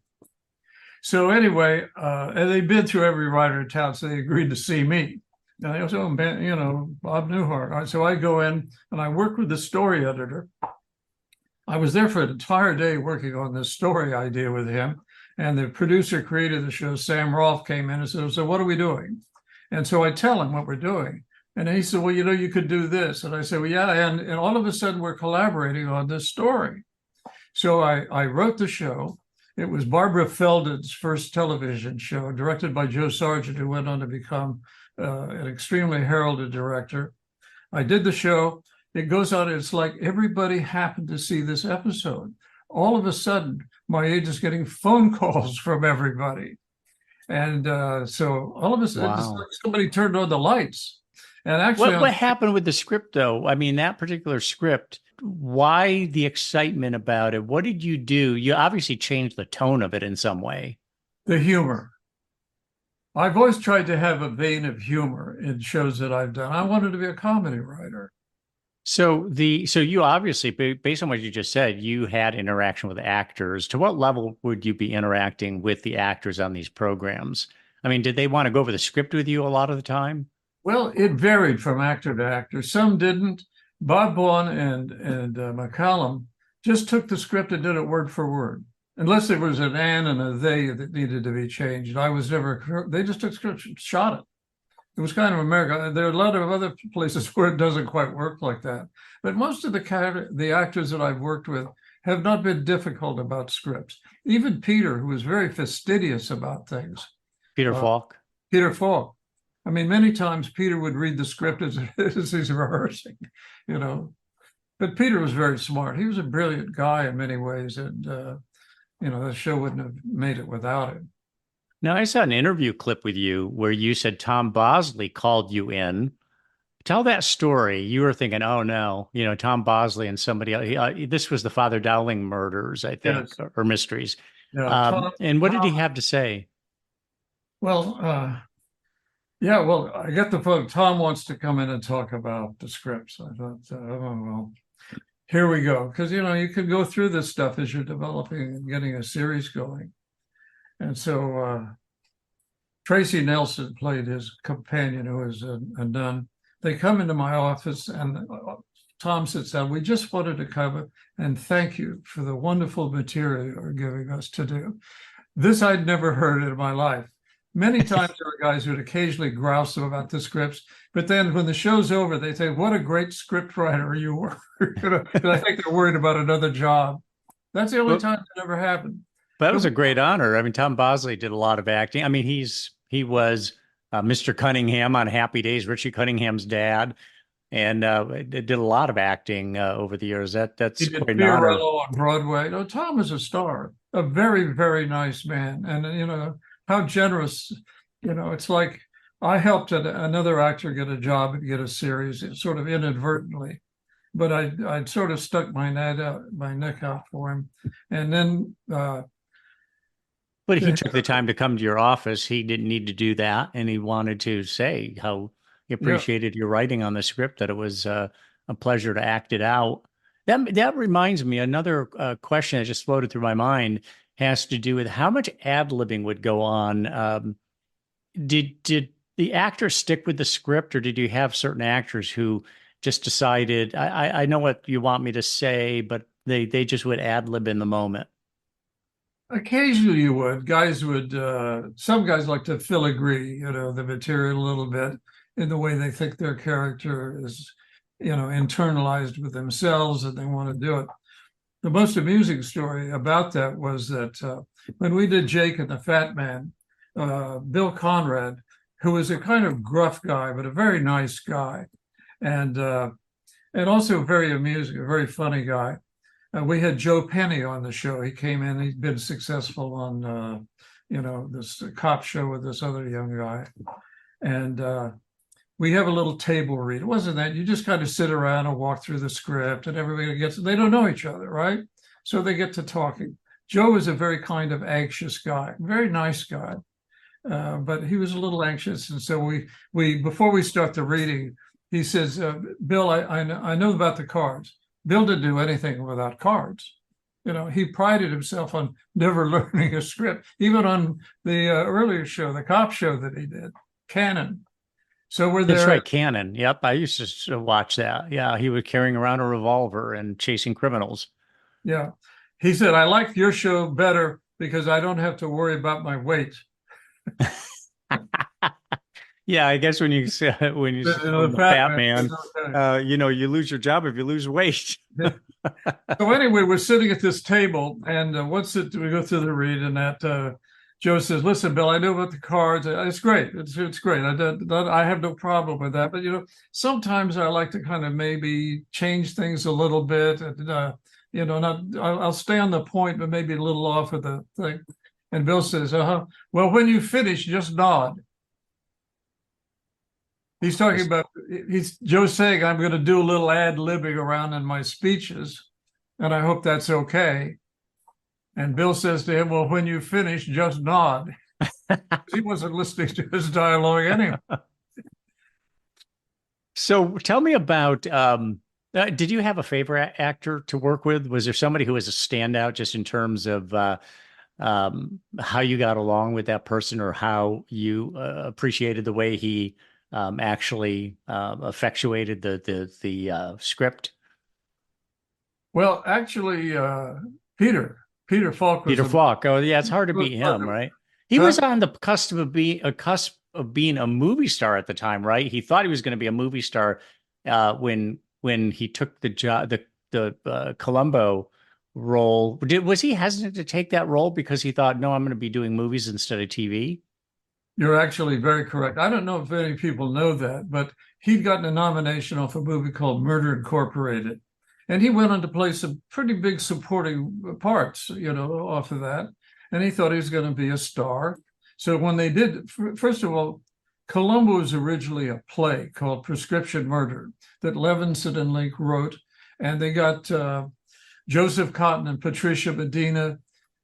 So anyway, and they'd been through every writer in town, so they agreed to see me. And they was, Bob Newhart. So I go in and I work with the story editor. I was there for an entire day working on this story idea with him. And the producer created the show, Sam Rolfe, came in and said, so what are we doing? And so I tell him what we're doing. And he said, well, you could do this. And I said, well, yeah. And all of a sudden we're collaborating on this story. So I wrote the show. It was Barbara Feldon's first television show, directed by Joe Sargent, who went on to become an extremely heralded director. I did the show. It goes on. It's like everybody happened to see this episode. All of a sudden, my agent's getting phone calls from everybody. And so all of a sudden, it's like somebody turned on the lights. And actually, what happened with the script, though? I mean, that particular script, why the excitement about it? What did you do? You obviously changed the tone of it in some way. The humor. I've always tried to have a vein of humor in shows that I've done. I wanted to be a comedy writer. So you obviously, based on what you just said, you had interaction with actors. To what level would you be interacting with the actors on these programs? I mean, did they want to go over the script with you a lot of the time? Well, it varied from actor to actor. Some didn't. Bob Vaughn and McCallum just took the script and did it word for word, unless there was an and and a they that needed to be changed. I was never. They just took script and shot it. It was kind of America. There are a lot of other places where it doesn't quite work like that. But most of the actors that I've worked with have not been difficult about scripts. Even Peter, who was very fastidious about things. Peter Falk. Peter Falk. I mean, many times Peter would read the script as he's rehearsing, But Peter was very smart. He was a brilliant guy in many ways. And the show wouldn't have made it without him. Now, I saw an interview clip with you where you said Tom Bosley called you in. Tell that story. You were thinking, oh no, Tom Bosley and somebody else. This was the Father Dowling murders, I think, Yes. or mysteries. Yeah. And what did he have to say? Well, yeah, well, I get the phone. Tom wants to come in and talk about the scripts. I thought, oh, well, here we go. Because, you could go through this stuff as you're developing and getting a series going. And so Tracy Nelson played his companion, who was a nun. They come into my office and Tom sits down. We just wanted to come and thank you for the wonderful material you're giving us to do. This I'd never heard in my life. Many times there were guys who'd occasionally grouse about the scripts, but then when the show's over, they say, what a great script writer you were. I think they're worried about another job. That's the only time it ever happened. That was a great honor. I mean, Tom Bosley did a lot of acting. I mean, he was Mr. Cunningham on Happy Days, Richie Cunningham's dad, and did a lot of acting over the years. That's he did quite an honor. Fiorello on Broadway. No, Tom is a star, a very, very nice man, and how generous. It's like I helped another actor get a job and get a series, sort of inadvertently, but I'd sort of stuck my neck out for him, and then. But he took the time to come to your office. He didn't need to do that, and he wanted to say how he appreciated your writing on the script, that it was a pleasure to act it out. That reminds me, another question that just floated through my mind has to do with how much ad-libbing would go on. Did the actors stick with the script, or did you have certain actors who just decided, I know what you want me to say, but they just would ad-lib in the moment? Occasionally you would. Guys would, some guys like to filigree, the material a little bit in the way they think their character is, internalized with themselves and they want to do it. The most amusing story about that was that when we did Jake and the Fatman, Bill Conrad, who was a kind of gruff guy, but a very nice guy, and also very amusing, a very funny guy. We had Joe Penny on the show. He came in, he'd been successful on, this cop show with this other young guy. And we have a little table read. It wasn't that, you just kind of sit around and walk through the script and everybody they don't know each other, right? So they get to talking. Joe was a very kind of anxious guy, very nice guy, but he was a little anxious. And so we before we start the reading, he says, Bill, I know about the cards. Bill didn't do anything without cards. He prided himself on never learning a script, even on the earlier show, the cop show that he did, Cannon. So we're there. That's right, Cannon. Yep, I used to watch that. Yeah, he was carrying around a revolver and chasing criminals. Yeah. He said, I like your show better because I don't have to worry about my weight. Yeah, I guess when you the Fatman, you lose your job if you lose weight. So anyway, we're sitting at this table, and once we go through the read, and that Joe says, "Listen, Bill, I know about the cards. It's great. It's great. I have no problem with that. But sometimes I like to kind of maybe change things a little bit, and I'll stay on the point, but maybe a little off of the thing." And Bill says, "Well, when you finish, just nod." He's talking about, Joe's saying, I'm going to do a little ad-libbing around in my speeches, and I hope that's okay. And Bill says to him, well, when you finish, just nod. He wasn't listening to his dialogue anyway. So tell me about, did you have a favorite actor to work with? Was there somebody who was a standout just in terms of how you got along with that person, or how you appreciated the way he actually effectuated the script? Well, actually, Peter Falk. Peter Falk. Oh, yeah, it's hard to beat him, right? He was on the cusp of being a movie star at the time, right? He thought he was going to be a movie star when he took the job, the Columbo role. Was he hesitant to take that role because he thought, no, I'm going to be doing movies instead of TV? You're actually very correct. I don't know if any people know that, but he'd gotten a nomination off a movie called Murder Incorporated. And he went on to play some pretty big supporting parts, off of that. And he thought he was going to be a star. So when they did, first of all, Columbo was originally a play called Prescription Murder that Levinson and Link wrote. And they got Joseph Cotton and Patricia Medina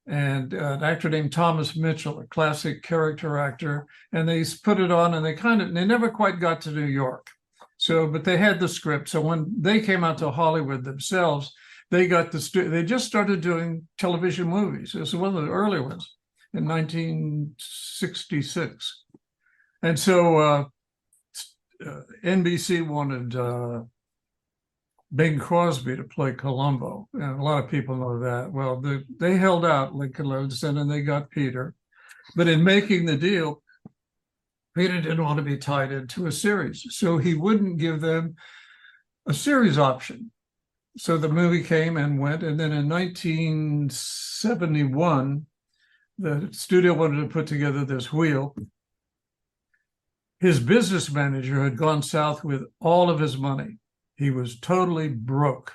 and an actor named Thomas Mitchell, a classic character actor. And they put it on, and they never quite got to New York. So, but they had the script. So when they came out to Hollywood themselves, they just started doing television movies. This was one of the early ones in 1966. And so NBC wanted Bing Crosby to play Columbo. And a lot of people know that. Well, they held out, Lincoln Levinson, and they got Peter. But in making the deal, Peter didn't want to be tied into a series. So he wouldn't give them a series option. So the movie came and went. And then in 1971, the studio wanted to put together this wheel. His business manager had gone south with all of his money. He was totally broke.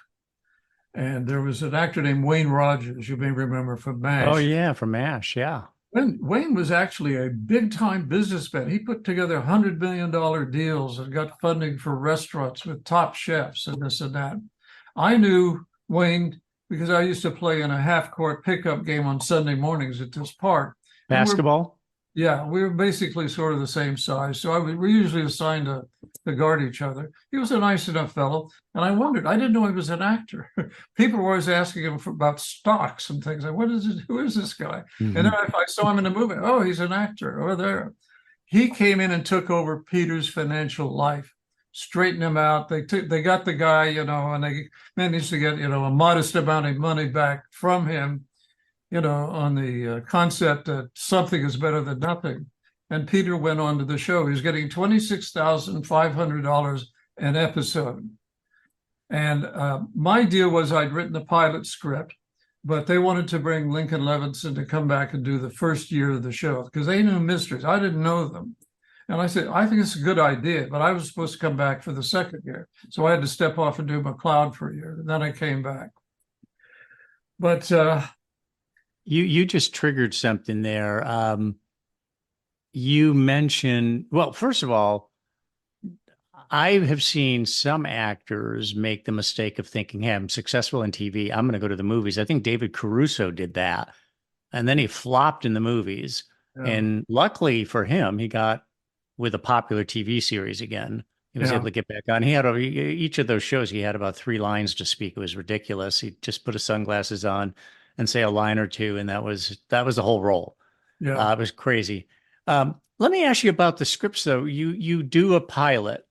And there was an actor named Wayne Rogers, you may remember from MASH. Oh, yeah, from MASH, yeah. Wayne was actually a big-time businessman. He put together $100 million deals and got funding for restaurants with top chefs and this and that. I knew Wayne because I used to play in a half-court pickup game on Sunday mornings at this park. Basketball? We were basically sort of the same size. So we usually assigned to guard each other. He was a nice enough fellow. And I wondered, I didn't know he was an actor. People were always asking him about stocks and things like, who is this guy? Mm-hmm. And then I saw him in a movie. Oh, he's an actor over there. He came in and took over Peter's financial life, straightened him out. They got the guy, and they managed to get, a modest amount of money back from him, on the concept that something is better than nothing. And Peter went on to the show. He was getting $26,500 an episode. And my deal was I'd written the pilot script, but they wanted to bring Lincoln Levinson to come back and do the first year of the show because they knew Mysteries. I didn't know them. And I said, I think it's a good idea, but I was supposed to come back for the second year. So I had to step off and do McLeod for a year. And then I came back. But you just triggered something there. You mentioned, well, first of all, I have seen some actors make the mistake of thinking, hey, I'm successful in TV, I'm going to go to the movies. I think David Caruso did that. And then he flopped in the movies. Yeah. And luckily for him, he got with a popular TV series again. He was able to get back on. He had each of those shows, he had about 3 lines to speak. It was ridiculous. He just put his sunglasses on and say a line or two. And that was the whole role. Yeah. It was crazy. Let me ask you about the scripts, though. You do a pilot,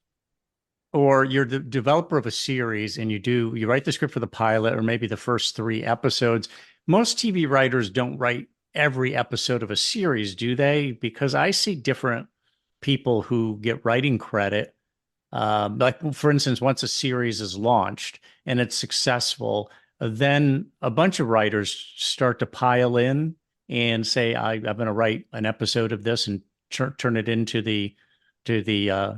or you're the developer of a series, and you write the script for the pilot, or maybe the first 3 episodes. Most TV writers don't write every episode of a series, do they? Because I see different people who get writing credit. Like, for instance, once a series is launched and it's successful, then a bunch of writers start to pile in and say, I'm going to write an episode of this and turn it into the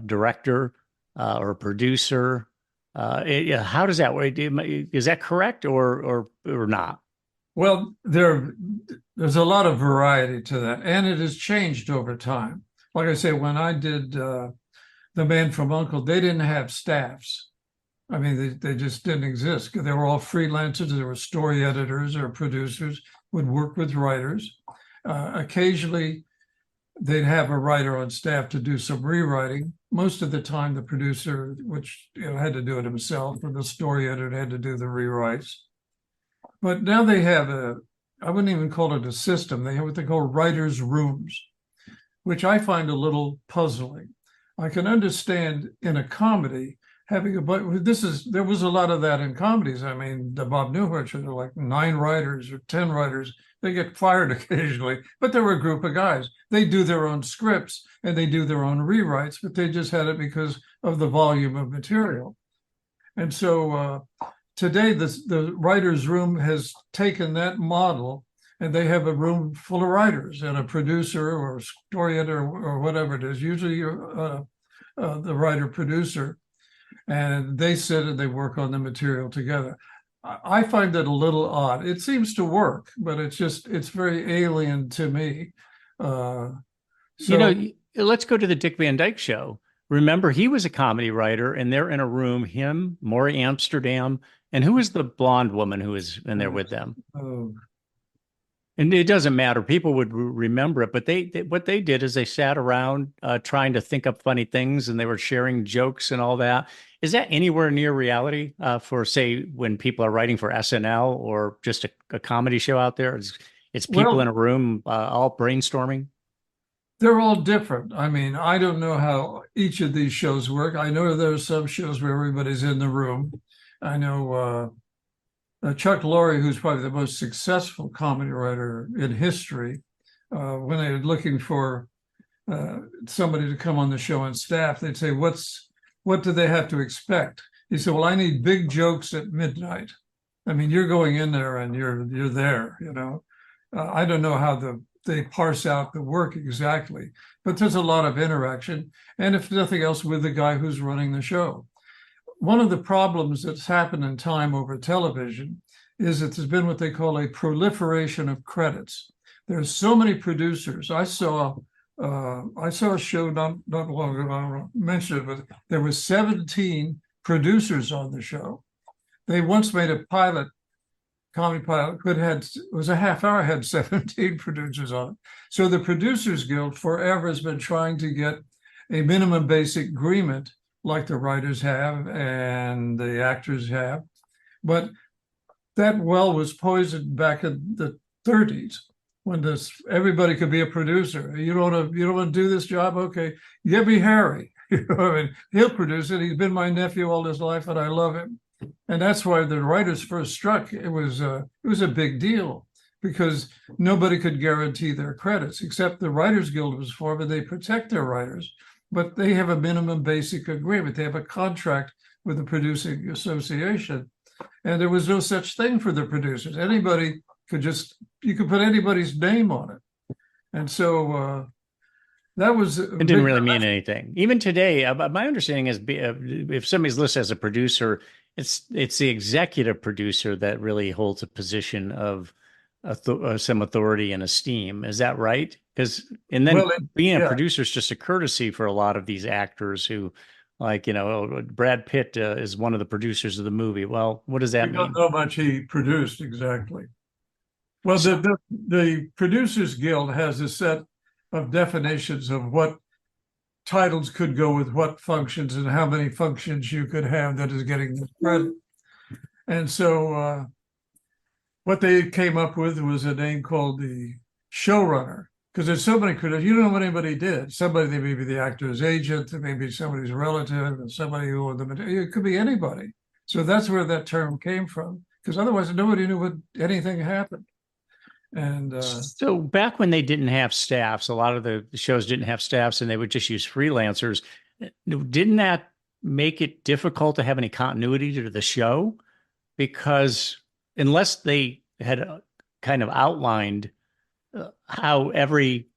director or producer. How does that work? Is that correct or not? Well, there's a lot of variety to that, and it has changed over time. Like I say, when I did The Man from U.N.C.L.E., they didn't have staffs. I mean, they just didn't exist. They were all freelancers. There were story editors or producers would work with writers. Occasionally, they'd have a writer on staff to do some rewriting. Most of the time, the producer, which had to do it himself, or the story editor had to do the rewrites. But now they have I wouldn't even call it a system. They have what they call writers' rooms, which I find a little puzzling. I can understand in a comedy having there was a lot of that in comedies. I mean, the Bob Newhart Show, there were like 9 writers or 10 writers. They get fired occasionally, but there were a group of guys. They do their own scripts and they do their own rewrites, but they just had it because of the volume of material. And so today, the writer's room has taken that model, and they have a room full of writers and a producer or a story editor or whatever it is, usually the writer-producer. and they sit and they work on the material together. I find it a little odd. It seems to work, but it's very alien to me. Let's go to the Dick Van Dyke Show. Remember, he was a comedy writer, and they're in a room, him, Maury Amsterdam, and who was the blonde woman who was in there with them? Oh. And it doesn't matter. People would remember it, but what they did is they sat around trying to think up funny things, and they were sharing jokes and all that. Is that anywhere near reality for, say, when people are writing for SNL or just a comedy show out there? It's people in a room all brainstorming. They're all different. I mean, I don't know how each of these shows work. I know there are some shows where everybody's in the room. I know Chuck Lorre, who's probably the most successful comedy writer in history, when they were looking for somebody to come on the show on staff, they'd say, what do they have to expect? He said, well, I need big jokes at midnight. I mean, you're going in there and you're there, you know. I don't know how they parse out the work exactly, but there's a lot of interaction. And if nothing else, with the guy who's running the show. One of the problems that's happened in time over television is that there's been what they call a proliferation of credits. There's so many producers. I saw a show not long ago, I don't mention it, but there was 17 producers on the show. They once made a comedy pilot, it was a half hour, had 17 producers on it. So the Producers Guild forever has been trying to get a minimum basic agreement like the writers have and the actors have. But that well was poisoned back in the 30s when everybody could be a producer. You don't want to do this job? Okay, give me Harry. You know, I mean, he'll produce it. He's been my nephew all his life, and I love him. And that's why the writers first struck. It was a big deal because nobody could guarantee their credits, except the Writers Guild was formed, and they protect their writers. But they have a minimum basic agreement. They have a contract with the Producing Association. And there was no such thing for the producers. Anybody you could put anybody's name on it. And so that was... It didn't really mean anything. Even today, my understanding is if somebody's listed as a producer, it's the executive producer that really holds a position of some authority and esteem. Is that right? Being a producer is just a courtesy for a lot of these actors who, like, you know, Brad Pitt is one of the producers of the movie. Well, what does that mean? I don't know how much he produced exactly. Well, the Producers Guild has a set of definitions of what titles could go with what functions and how many functions you could have that is getting the credit. And so what they came up with was a name called the showrunner, because there's so many credits. You don't know what anybody did. Somebody, they may be the actor's agent, they may be somebody's relative, and somebody who owned the material. It could be anybody. So that's where that term came from, because otherwise nobody knew what anything happened. And so back when they didn't have staffs, a lot of the shows didn't have staffs and they would just use freelancers. Didn't that make it difficult to have any continuity to the show? Because unless they had kind of outlined how every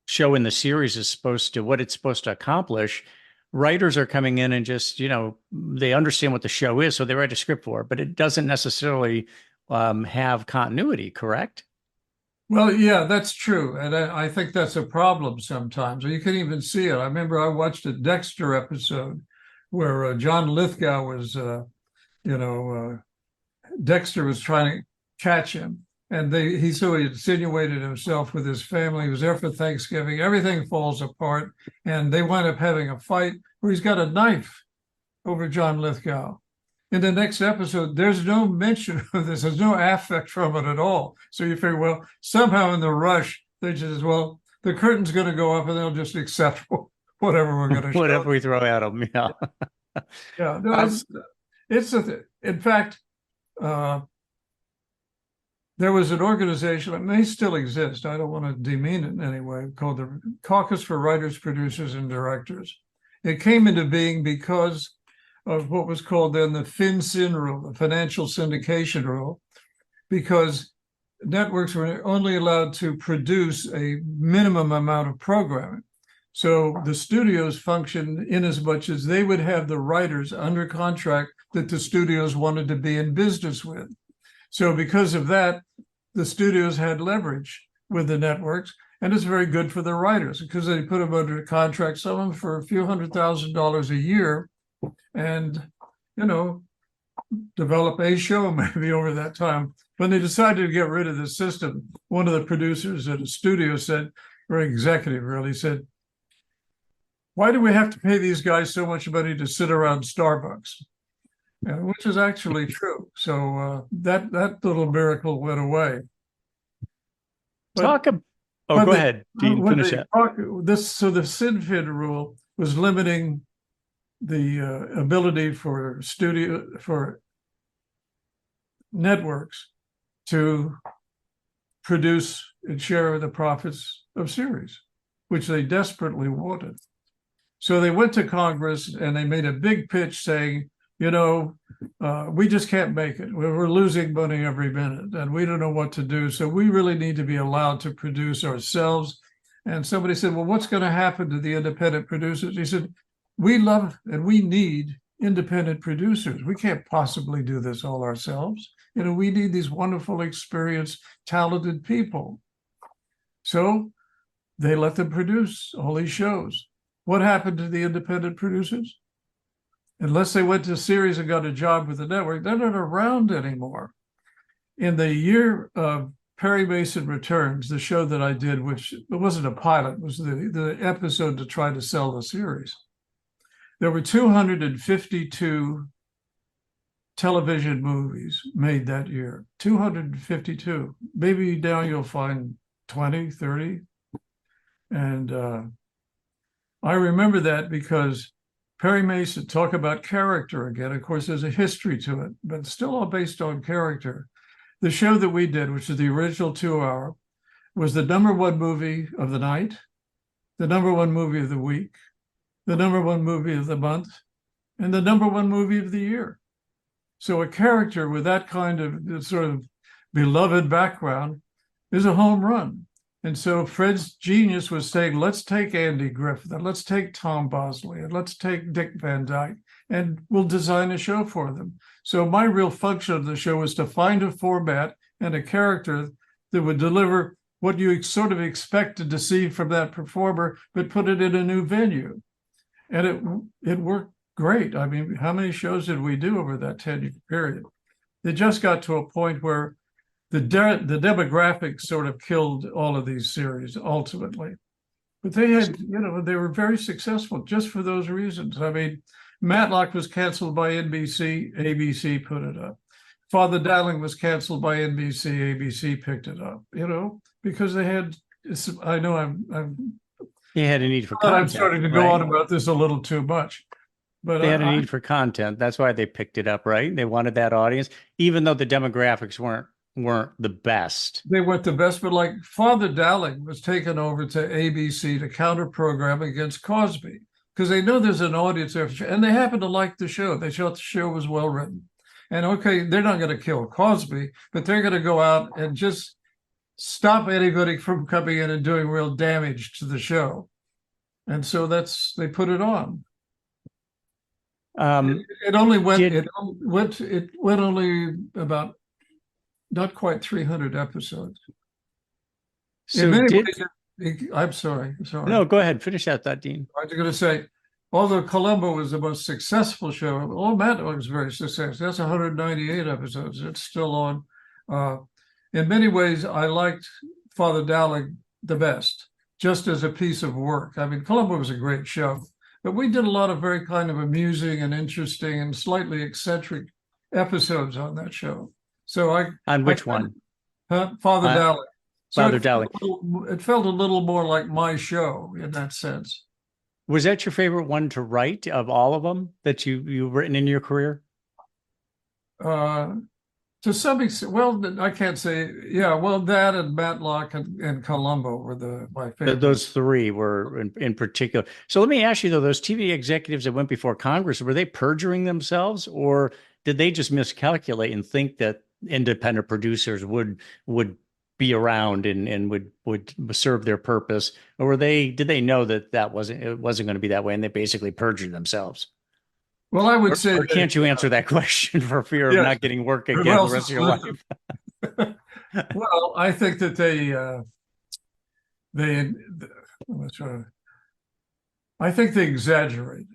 show in the series is what it's supposed to accomplish, writers are coming in and just, you know, they understand what the show is, so they write a script for it, but it doesn't necessarily have continuity, correct? Well, yeah, that's true. And I think that's a problem sometimes. You can even see it. I remember I watched a Dexter episode where John Lithgow was, Dexter was trying to catch him. And he insinuated himself with his family. He was there for Thanksgiving. Everything falls apart. And they wind up having a fight where he's got a knife over John Lithgow. In the next episode, there's no mention of this. There's no affect from it at all. So you figure, well, somehow in the rush, they just, well, the curtain's going to go up and they'll just accept whatever we're going to show. Whatever we throw at them, yeah. Yeah, no, in fact, there was an organization, and they still exist, I don't want to demean it in any way, called the Caucus for Writers, Producers, and Directors. It came into being because of what was called then the FinCyn rule, the financial syndication rule, because networks were only allowed to produce a minimum amount of programming. So the studios functioned in as much as they would have the writers under contract that the studios wanted to be in business with. So because of that, the studios had leverage with the networks, and it's very good for the writers because they put them under contract, some of them for a few $100,000 a year, and, you know, develop a show maybe over that time. When they decided to get rid of the system, one of the producers at a studio said, or executive really said, why do we have to pay these guys so much money to sit around Starbucks? Which is actually true. So that little miracle went away. Go ahead, Dean, finish that. So the SINFID rule was limiting the ability for networks to produce and share the profits of series, which they desperately wanted. So they went to Congress and they made a big pitch saying, you know, we just can't make it. We're losing money every minute and we don't know what to do. So we really need to be allowed to produce ourselves. And somebody said, well, what's going to happen to the independent producers? He said, we love and we need independent producers. We can't possibly do this all ourselves. You know, we need these wonderful, experienced, talented people. So they let them produce all these shows. What happened to the independent producers? Unless they went to series and got a job with the network, they're not around anymore. In the year of Perry Mason Returns, the show that I did, which it wasn't a pilot, was the episode to try to sell the series. There were 252 television movies made that year, 252. Maybe now you'll find 20, 30. And I remember that because Perry Mason, talk about character again. Of course, there's a history to it, but it's still all based on character. The show that we did, which is the original 2-hour, was the #1 movie of the night, the #1 movie of the week, the #1 movie of the month, and the #1 movie of the year. So a character with that kind of sort of beloved background is a home run. And so Fred's genius was saying, let's take Andy Griffith, and let's take Tom Bosley, and let's take Dick Van Dyke, and we'll design a show for them. So my real function of the show was to find a format and a character that would deliver what you sort of expected to see from that performer, but put it in a new venue. And it worked great. I mean, how many shows did we do over that 10-year period? It just got to a point where the demographics sort of killed all of these series ultimately. But they had, you know, they were very successful just for those reasons. I mean, Matlock was canceled by NBC, ABC put it up. Father Dowling was canceled by NBC, ABC picked it up, you know, because they had, I know they had a need for content. I'm starting to go on about this a little too much. But they had a need for content. That's why they picked it up, right? They wanted that audience, even though the demographics weren't the best. They weren't the best, but like Father Dowling was taken over to ABC to counter program against Cosby because they know there's an audience there, and they happen to like the show. They thought the show was well written. And okay, they're not going to kill Cosby, but they're going to go out and just stop anybody from coming in and doing real damage to the show. And so they put it on. It went only about not quite 300 episodes. So I'm sorry. No, go ahead. Finish out that, Dean. I was going to say, although Columbo was the most successful show, Matlock was very successful. That's 198 episodes. It's still on. In many ways, I liked Father Dowling the best, just as a piece of work. I mean, Columbo was a great show, but we did a lot of very kind of amusing and interesting and slightly eccentric episodes on that show. So on which one? Father Dowling. So Father Dowling. It felt a little more like my show in that sense. Was that your favorite one to write of all of them that you've written in your career? To some extent, well, I can't say. Yeah, well, that and Matlock and Columbo were my favorite. Those three were in particular. So let me ask you though: those TV executives that went before Congress, were they perjuring themselves, or did they just miscalculate and think that independent producers would be around and would serve their purpose, or did they know that it wasn't going to be that way, and they basically perjured themselves? Well, I would say Or that, can't you answer that question for fear of yes. not getting work again Well, the rest of your life? well, I think that they, I think they exaggerate.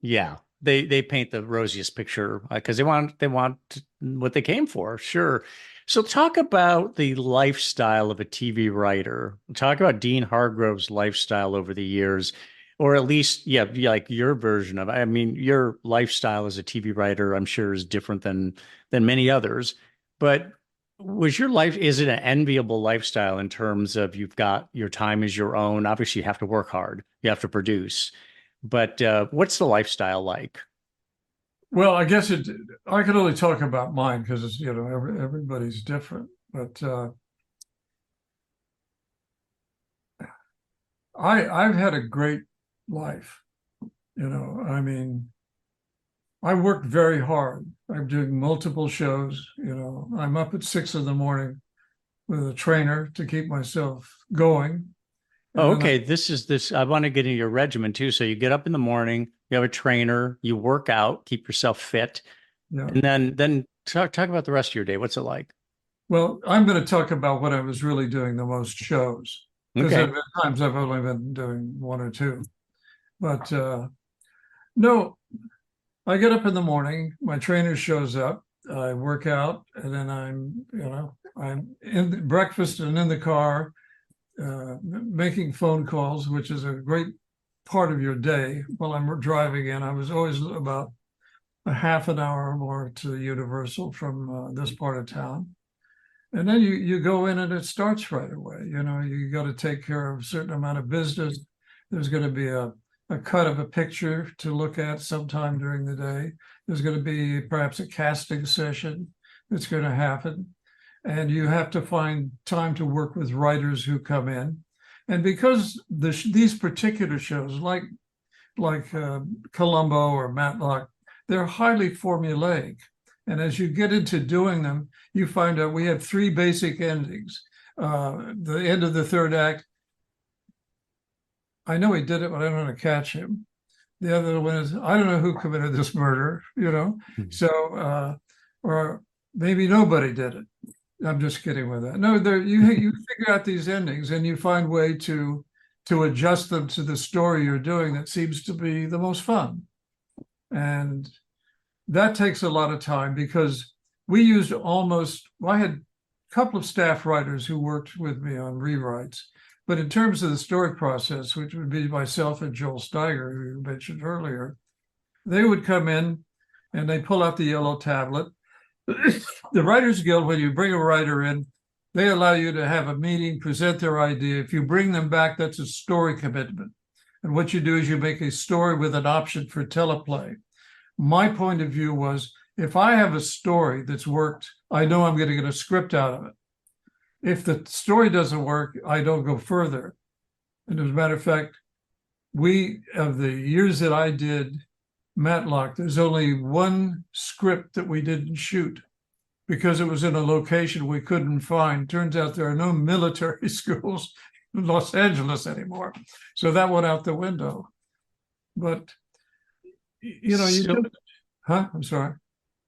Yeah, they paint the rosiest picture because they want what they came for. Sure. So talk about the lifestyle of a TV writer. Talk about Dean Hargrove's lifestyle over the years, or at least, yeah, like your version of it. I mean, your lifestyle as a TV writer, I'm sure, is different than many others. But is it an enviable lifestyle in terms of you've got your time is your own? Obviously, you have to work hard, you have to produce. But what's the lifestyle like? Well, I guess I can only talk about mine because it's, everybody's different. But I've had a great life. I mean, I worked very hard. I'm doing multiple shows. I'm up at 6 a.m. with a trainer to keep myself going. Oh, okay. I want to get into your regimen too. So you get up in the morning, you have a trainer, you work out, keep yourself fit, Yeah. and then talk about the rest of your day. What's it like? Well, I'm going to talk about when I was really doing the most shows, because Okay. at times I've only been doing one or two. But no, I get up in the morning, my trainer shows up, I work out, and then I'm in breakfast and in the car, making phone calls, which is a great part of your day while I'm driving in. I was always about a half an hour or more to Universal from this part of town. And then you go in and it starts right away. You got to take care of a certain amount of business. There's going to be a cut of a picture to look at sometime during the day. There's going to be perhaps a casting session that's going to happen. And you have to find time to work with writers who come in. And because these particular shows, like Columbo or Matlock, they're highly formulaic. And as you get into doing them, you find out we have 3 basic endings. The end of the 3rd act, I know he did it, but I don't want to catch him. The other one is, I don't know who committed this murder, Mm-hmm. So, or maybe nobody did it. I'm just kidding with that. No, you figure out these endings and you find way to adjust them to the story you're doing that seems to be the most fun. And that takes a lot of time because I had a couple of staff writers who worked with me on rewrites. But in terms of the story process, which would be myself and Joel Steiger, who you mentioned earlier, they would come in and they pull out the yellow tablet. The Writers Guild, when you bring a writer in, they allow you to have a meeting, present their idea. If you bring them back, that's a story commitment. And what you do is you make a story with an option for teleplay. My point of view was, if I have a story that's worked, I know I'm going to get a script out of it. If the story doesn't work, I don't go further. And as a matter of fact, of the years that I did Matlock, there's only one script that we didn't shoot because it was in a location we couldn't find. Turns out there are no military schools in Los Angeles anymore. So that went out the window. But, I'm sorry.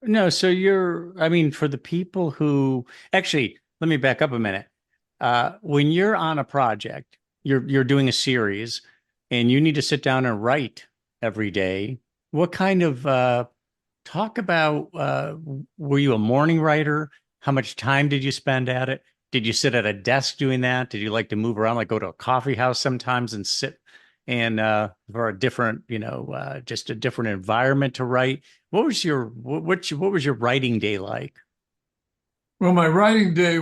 No, so for the people who actually, let me back up a minute. When you're on a project, you're doing a series and you need to sit down and write every day. What kind of talk about were you a morning writer? How much time did you spend at it? Did you sit at a desk doing that? Did you like to move around, like go to a coffee house sometimes and sit and for a different, just a different environment to write? What was your writing day like? Well, my writing day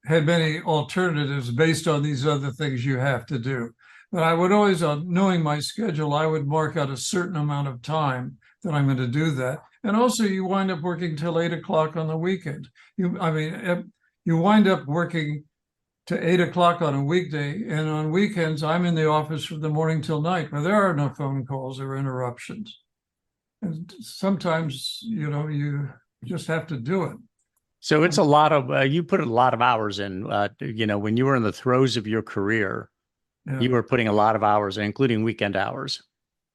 had many alternatives based on these other things you have to do. But I would always, knowing my schedule, I would mark out a certain amount of time that I'm going to do that. And also, you wind up working till 8 o'clock on the weekend. You wind up working to 8 o'clock on a weekday, and on weekends, I'm in the office from the morning till night, where there are no phone calls or interruptions. And sometimes, you just have to do it. So it's a lot of, you put a lot of hours in, when you were in the throes of your career, you Yeah. were putting a lot of hours in, including weekend hours.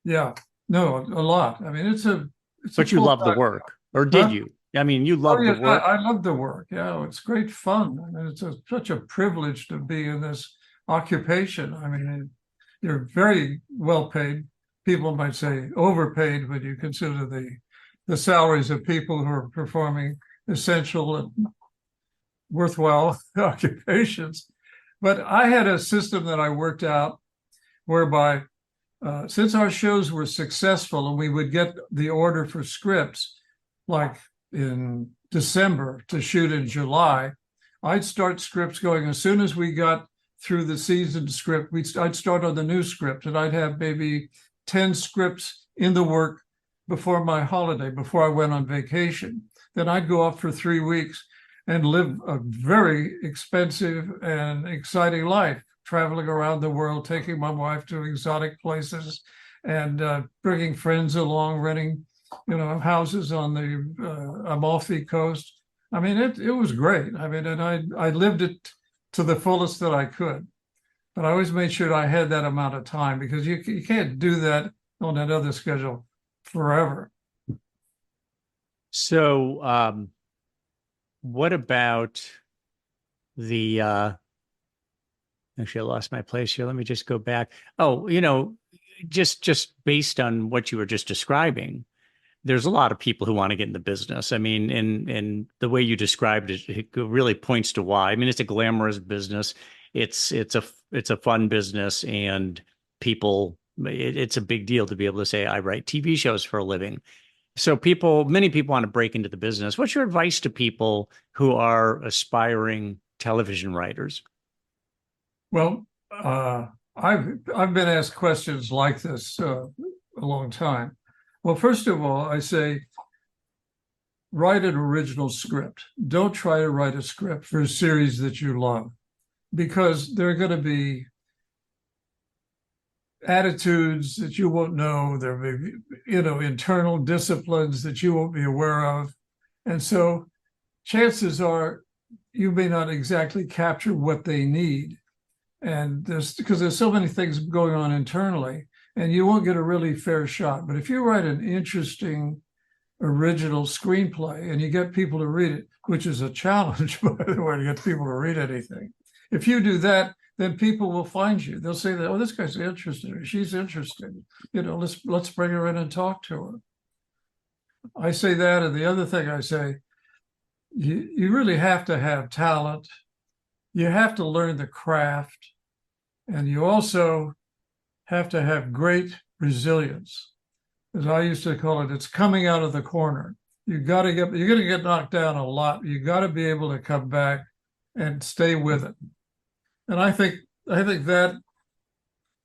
Yeah. No, a lot. I mean, it's a But you love the full-time. work, or did Huh? you? I mean, you Oh love the yeah, work. I love the work. Yeah, it's great fun. I mean, it's such a privilege to be in this occupation. I mean, you're very well paid. People might say overpaid when you consider the salaries of people who are performing essential and worthwhile occupations. But I had a system that I worked out whereby, since our shows were successful and we would get the order for scripts, like in December to shoot in July, I'd start scripts going as soon as we got through the season script. I'd start on the new script, and I'd have maybe 10 scripts in the work before my holiday, before I went on vacation. Then I'd go off for 3 weeks and live a very expensive and exciting life, traveling around the world, taking my wife to exotic places, and bringing friends along, renting, houses on the Amalfi Coast. I mean, it was great. I mean, and I lived it to the fullest that I could. But I always made sure I had that amount of time, because you can't do that on that other schedule forever. So, what about the actually, I lost my place here. Let me just go back. Oh, just based on what you were just describing, there's a lot of people who want to get in the business. I mean, and the way you described it, it really points to why. I mean, it's a glamorous business. It's a fun business, and it's a big deal to be able to say, I write TV shows for a living. So many people want to break into the business. What's your advice to people who are aspiring television writers? Well, I've been asked questions like this a long time. Well, first of all, I say write an original script. Don't try to write a script for a series that you love, because there are going to be attitudes that you won't know. There may be, internal disciplines that you won't be aware of. And so chances are you may not exactly capture what they need. And because there's so many things going on internally, and you won't get a really fair shot. But if you write an interesting original screenplay and you get people to read it, which is a challenge, by the way, to get people to read anything. If you do that, then people will find you. They'll say that, oh, this guy's interested, or she's interested. Let's bring her in and talk to her. I say that, and the other thing I say, you really have to have talent. You have to learn the craft, and you also have to have great resilience. As I used to call it, it's coming out of the corner. You're going to get knocked down a lot. You got to be able to come back and stay with it. And I think that,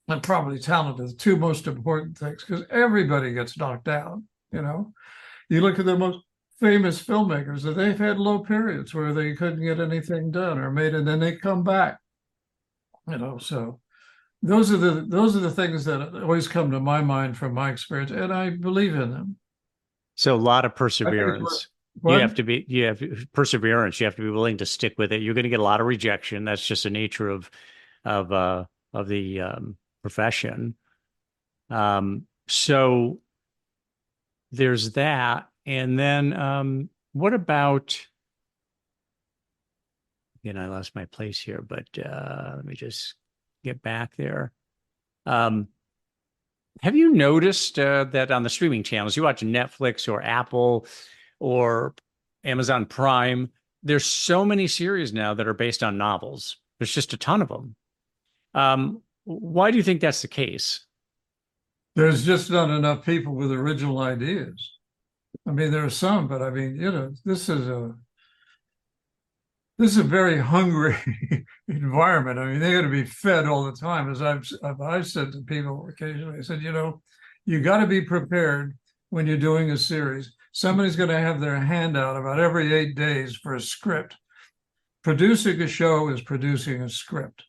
and probably talent, are the two most important things, because everybody gets knocked down. You look at the most famous filmmakers, that they've had low periods where they couldn't get anything done or made, and then they come back. So those are the things that always come to my mind from my experience, and I believe in them. So a lot of perseverance. You have perseverance. You have to be willing to stick with it. You're going to get a lot of rejection. That's just the nature of the profession. So there's that. And then what about, again, I lost my place here, but let me just get back there. Have you noticed that on the streaming channels, you watch Netflix or Apple or Amazon Prime, there's so many series now that are based on novels. There's just a ton of them. Why do you think that's the case? There's just not enough people with original ideas. I mean, there are some, but I mean, this is a very hungry environment. I mean, they're going to be fed all the time. As I've said to people occasionally, I said, you got to be prepared when you're doing a series. Somebody's going to have their hand out about every 8 days for a script. Producing a show is producing a script.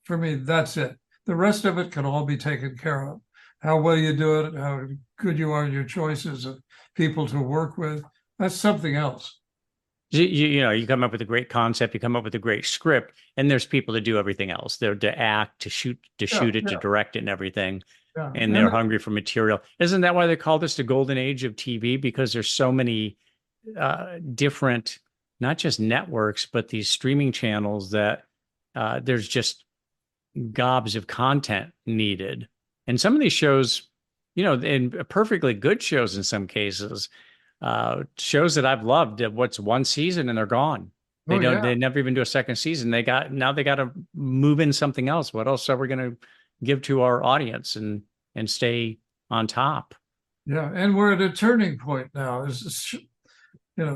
For me, that's it. The rest of it can all be taken care of. How well you do it, how good you are in your choices of people to work with, that's something else. You come up with a great concept, you come up with a great script, and there's people to do everything else. They're to act, to Yeah, shoot it, to yeah, direct it, and everything. yeah. And they're hungry for material. Isn't that why they call this the golden age of TV? Because there's so many different, not just networks, but these streaming channels that there's just gobs of content needed. And some of these shows, and perfectly good shows in some cases, shows that I've loved, what's one season and they're gone. Oh yeah, They never even do a second season. They got to move in something else. What else are we going to give to our audience and stay on top? yeah. And we're at a turning point now.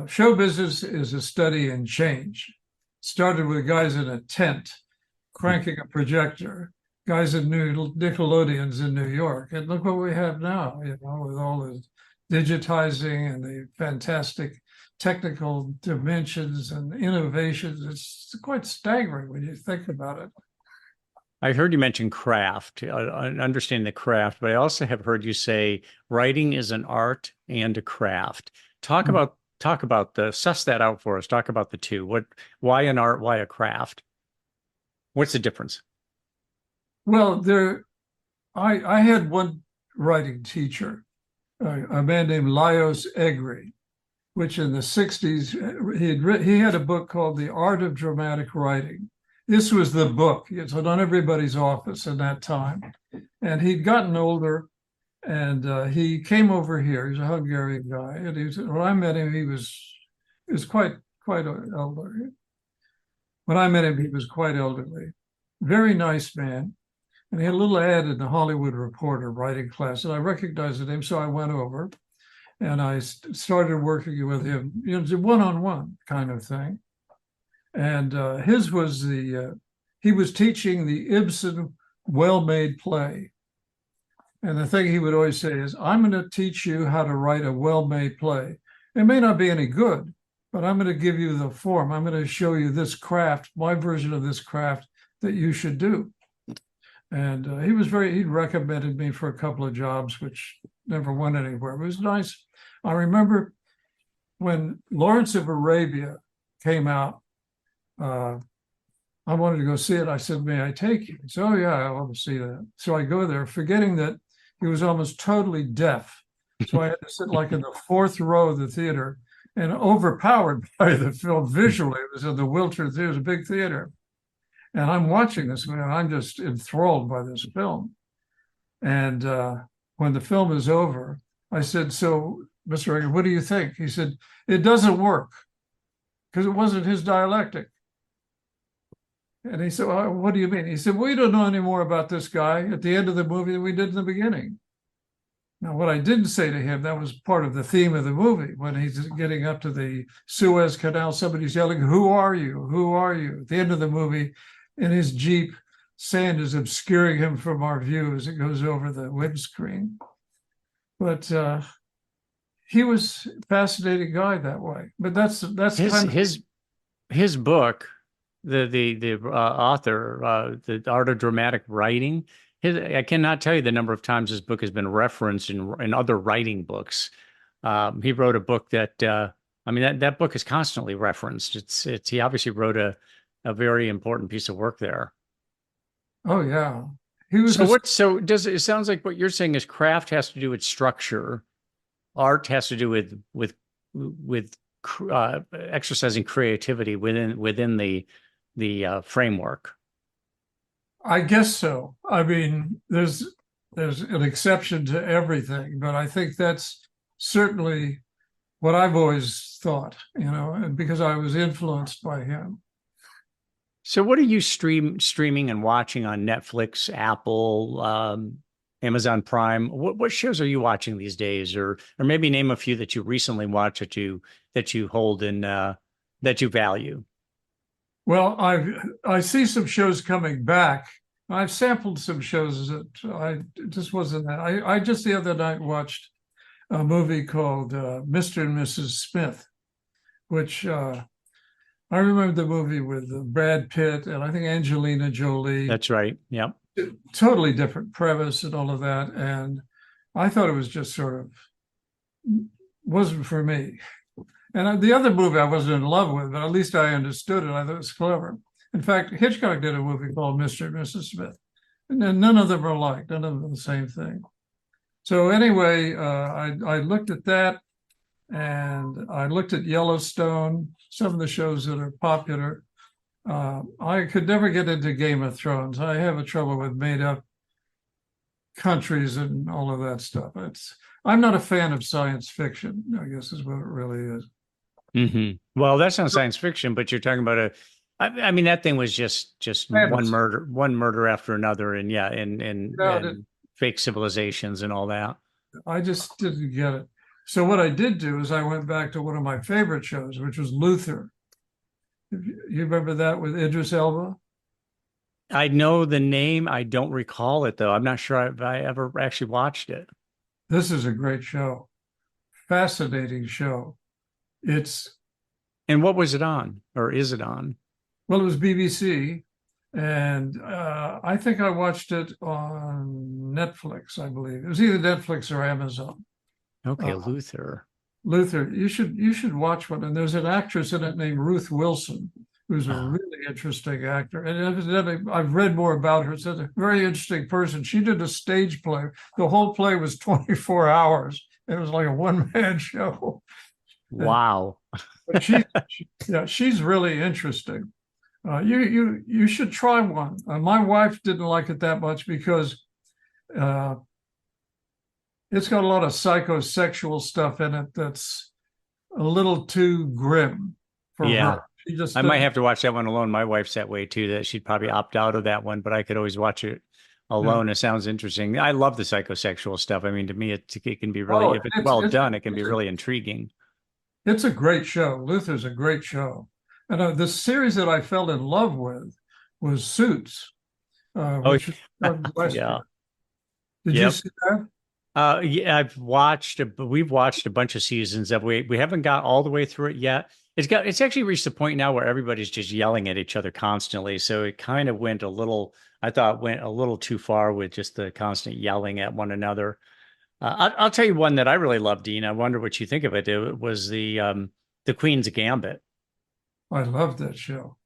Show business is a study in change. Started with guys in a tent cranking a projector, guys in Nickelodeons in New York, and look what we have now. With all the digitizing and the fantastic technical dimensions and innovations. It's quite staggering when you think about it. I heard you mention craft, understanding the craft, but I also have heard you say writing is an art and a craft. Talk about suss that out for us. Talk about the two. Why an art? Why a craft? What's the difference? Well, I had one writing teacher, a man named Laios Egri, which in the 60s, he had a book called The Art of Dramatic Writing. This was the book. It's on everybody's office at that time. And he'd gotten older, and he came over here. He's a Hungarian guy. And when I met him, he was quite elderly. When I met him, he was quite elderly. Very nice man. And he had a little ad in the Hollywood Reporter writing class, and I recognized the name, so I went over and I started working with him, one-on-one kind of thing. And he was teaching the Ibsen well-made play. And the thing he would always say is, I'm going to teach you how to write a well-made play. It may not be any good, but I'm going to give you the form. I'm going to show you this craft, my version of this craft that you should do. And he'd recommended me for a couple of jobs, which never went anywhere. It was nice. I remember when Lawrence of Arabia came out, I wanted to go see it. I said, may I take you? He said, oh yeah, I want to see that. So I go there, forgetting that he was almost totally deaf. So I had to sit like in the fourth row of the theater, and overpowered by the film visually. It was in the Wiltern Theater, it was a big theater. And I'm watching this, man, I'm just enthralled by this film. And when the film is over, I said, so, Mr. Reagan, what do you think? He said, it doesn't work, because it wasn't his dialectic. And he said, well, what do you mean? He said, we don't know any more about this guy at the end of the movie than we did in the beginning. Now, what I didn't say to him, that was part of the theme of the movie. When he's getting up to the Suez Canal, somebody's yelling, who are you? Who are you? At the end of the movie, in his Jeep, sand is obscuring him from our view as it goes over the windscreen. But he was a fascinating guy that way. But that's his book, the author, The Art of Dramatic Writing. I cannot tell you the number of times this book has been referenced in other writing books. He wrote a book that that book is constantly referenced. He obviously wrote a very important piece of work there. Oh yeah. He was it sounds like what you're saying is craft has to do with structure, art has to do with exercising creativity within the framework. I guess so. I mean, there's an exception to everything, but I think that's certainly what I've always thought, and because I was influenced by him. So what are you streaming and watching on Netflix, Apple, Amazon Prime? What shows are you watching these days? Or maybe name a few that you recently watched that you hold in that you value. Well, I see some shows coming back. I've sampled some shows that I just wasn't that. I just the other night watched a movie called Mr. and Mrs. Smith, which I remember the movie with Brad Pitt and I think Angelina Jolie. That's right. Yep. Totally different premise and all of that. And I thought it was just sort of wasn't for me. And the other movie I wasn't in love with, but at least I understood it. I thought it was clever. In fact, Hitchcock did a movie called Mr. and Mrs. Smith. And then none of them are alike. None of them are the same thing. So anyway, I looked at that, and I looked at Yellowstone, some of the shows that are popular. I could never get into Game of Thrones. I have a trouble with made-up countries and all of that stuff. I'm not a fan of science fiction, I guess is what it really is. Mm-hmm. Well, that's not science fiction, but you're talking about I mean, that thing was just one murder after another, and and fake civilizations and all that. I just didn't get it. So what I did do is I went back to one of my favorite shows, which was Luther. You remember that with Idris Elba? I know the name. I don't recall it, though. I'm not sure if I ever actually watched it. This is a great show. Fascinating show. And what was it on, or is it on? Well, it was BBC, and I think I watched it on Netflix, I believe. It was either Netflix or Amazon. Okay, Luther. Luther, you should watch one. And there's an actress in it named Ruth Wilson, who's a really interesting actor. And evidently, I've read more about her. She's a very interesting person. She did a stage play. The whole play was 24 hours. It was like a one-man show. Wow. But she's really interesting. You should try one. My wife didn't like it that much because it's got a lot of psychosexual stuff in it that's a little too grim for her. I might have to watch that one alone. My wife's that way too, that she'd probably opt out of that one, but I could always watch it alone. Yeah. It sounds interesting. I love the psychosexual stuff. I mean, to me, it can be really, if it's well done, it can be really intriguing. It's a great show. Luther's a great show. And the series that I fell in love with was Suits. Which was yeah. Did you see that? Yeah, we've watched a bunch of seasons of we haven't got all the way through it yet. It's actually reached the point now where everybody's just yelling at each other constantly. So it kind of went a little too far with just the constant yelling at one another. I'll tell you one that I really love, Dean. I wonder what you think of it. It was the Queen's Gambit. I loved that show.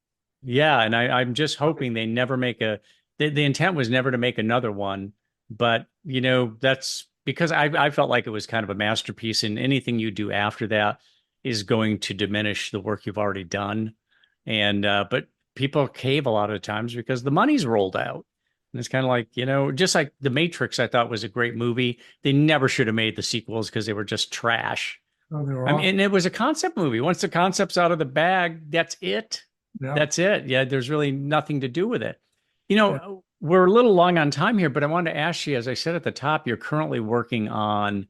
Yeah, and I'm just hoping they never make the intent was never to make another one, but that's because I felt like it was kind of a masterpiece, and anything you do after that is going to diminish the work you've already done. And but people cave a lot of times because the money's rolled out. And it's kind of like, just like The Matrix, I thought was a great movie. They never should have made the sequels because they were just trash. Oh, they were I mean, and it was a concept movie. Once the concept's out of the bag, that's it. Yeah. That's it. Yeah, there's really nothing to do with it. We're a little long on time here, but I wanted to ask you, as I said at the top, you're currently working on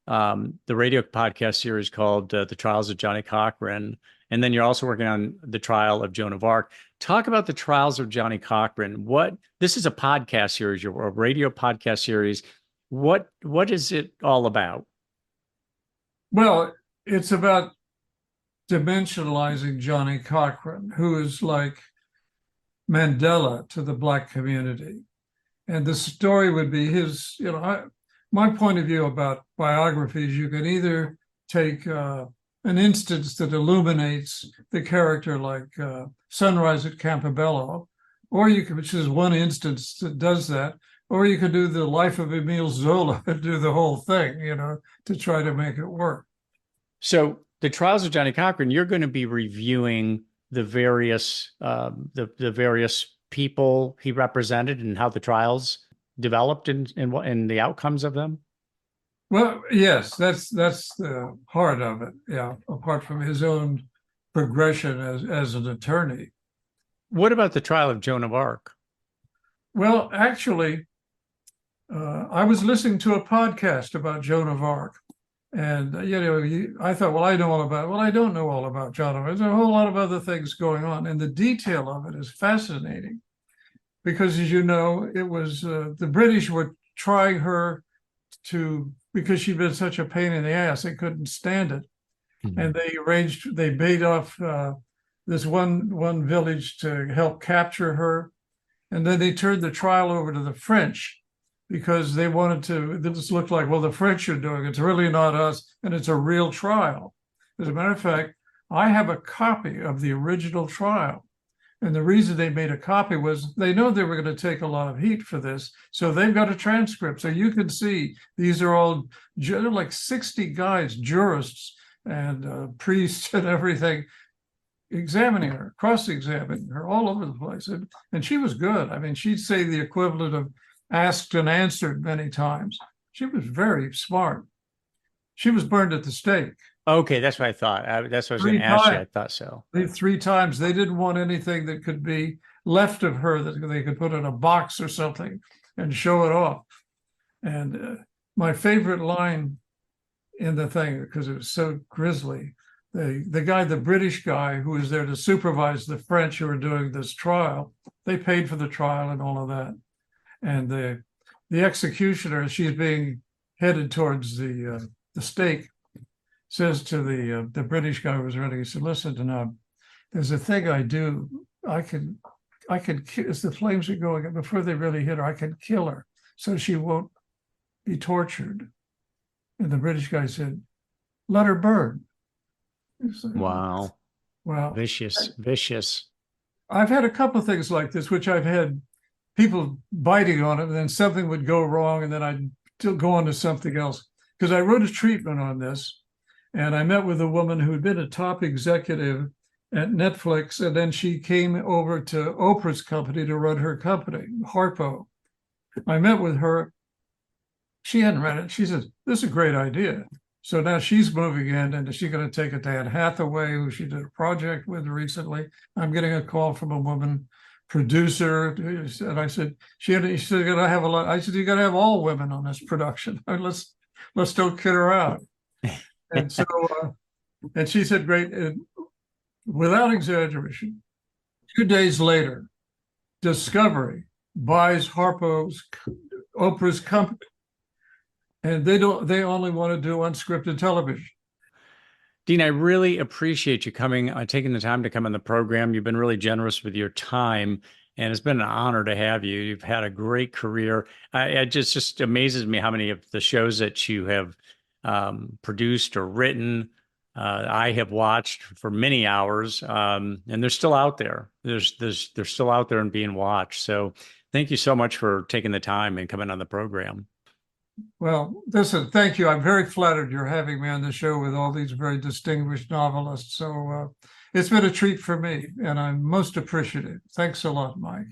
the radio podcast series called The Trials of Johnnie Cochran. And then you're also working on the trial of Joan of Arc. Talk about the Trials of Johnnie Cochran. This is a podcast series, a radio podcast series. What is it all about? Well, it's about dimensionalizing Johnnie Cochran, who is like Mandela to the Black community. And the story would be his, my point of view about biographies, you can either take an instance that illuminates the character like Sunrise at Campobello, or you can, which is one instance that does that, or you could do the life of Emile Zola and do the whole thing, to try to make it work. So the Trials of Johnnie Cochran, you're going to be reviewing the various the various people he represented and how the trials developed and the outcomes of them. Well, yes, that's the heart of it. Yeah, apart from his own progression as an attorney. What about the trial of Joan of Arc? Well, actually, I was listening to a podcast about Joan of Arc, and I thought, well, I know all about it. Well, I don't know all about Joan of Arc. There's a whole lot of other things going on, and the detail of it is fascinating, because as you know, it was the British were trying her because she'd been such a pain in the ass, they couldn't stand it. Mm-hmm. And they bait off this one village to help capture her. And then they turned the trial over to the French because they wanted to, this looked like, well, the French are doing it. It's really not us, and it's a real trial. As a matter of fact, I have a copy of the original trial. And the reason they made a copy was they know they were going to take a lot of heat for this. So they've got a transcript. So you can see these are all like 60 guys, jurists and priests and everything, examining her, cross-examining her all over the place. And she was good. I mean, she'd say the equivalent of asked and answered many times. She was very smart. She was burned at the stake. Okay, that's what I thought. That's what I was going to ask you. I thought so. 3 times. They didn't want anything that could be left of her that they could put in a box or something and show it off. And my favorite line in the thing, because it was so grisly, the guy, the British guy who was there to supervise the French who were doing this trial, they paid for the trial and all of that. And the executioner, she's being headed towards the stake, says to the British guy who was running, he said, listen, there's a thing I do. I can, as the flames are going up, before they really hit her, I can kill her so she won't be tortured. And the British guy said, let her burn. Said, wow. Well, vicious. I've had a couple of things like this, which I've had people biting on it, and then something would go wrong, and then I'd still go on to something else. Because I wrote a treatment on this, and I met with a woman who had been a top executive at Netflix, and then she came over to Oprah's company to run her company, Harpo. I met with her. She hadn't read it. She says, this is a great idea. So now she's moving in, and she's going to take it to Anne Hathaway, who she did a project with recently. I'm getting a call from a woman producer, and I said, she said, you're going to have a lot. I said, you're going to have all women on this production. Let's don't kid her out. And so, and she said, great. And without exaggeration, 2 days later, Discovery buys Oprah's company, and they only want to do unscripted television. Dean, I really appreciate you taking the time to come on the program. You've been really generous with your time, and it's been an honor to have you. You've had a great career. It just amazes me how many of the shows that you have produced or written, I have watched for many hours, and they're still out there. They're still out there and being watched. So thank you so much for taking the time and coming on the program. Well, listen, thank you. I'm very flattered you're having me on the show with all these very distinguished novelists. So it's been a treat for me, and I'm most appreciative. Thanks a lot, Mike.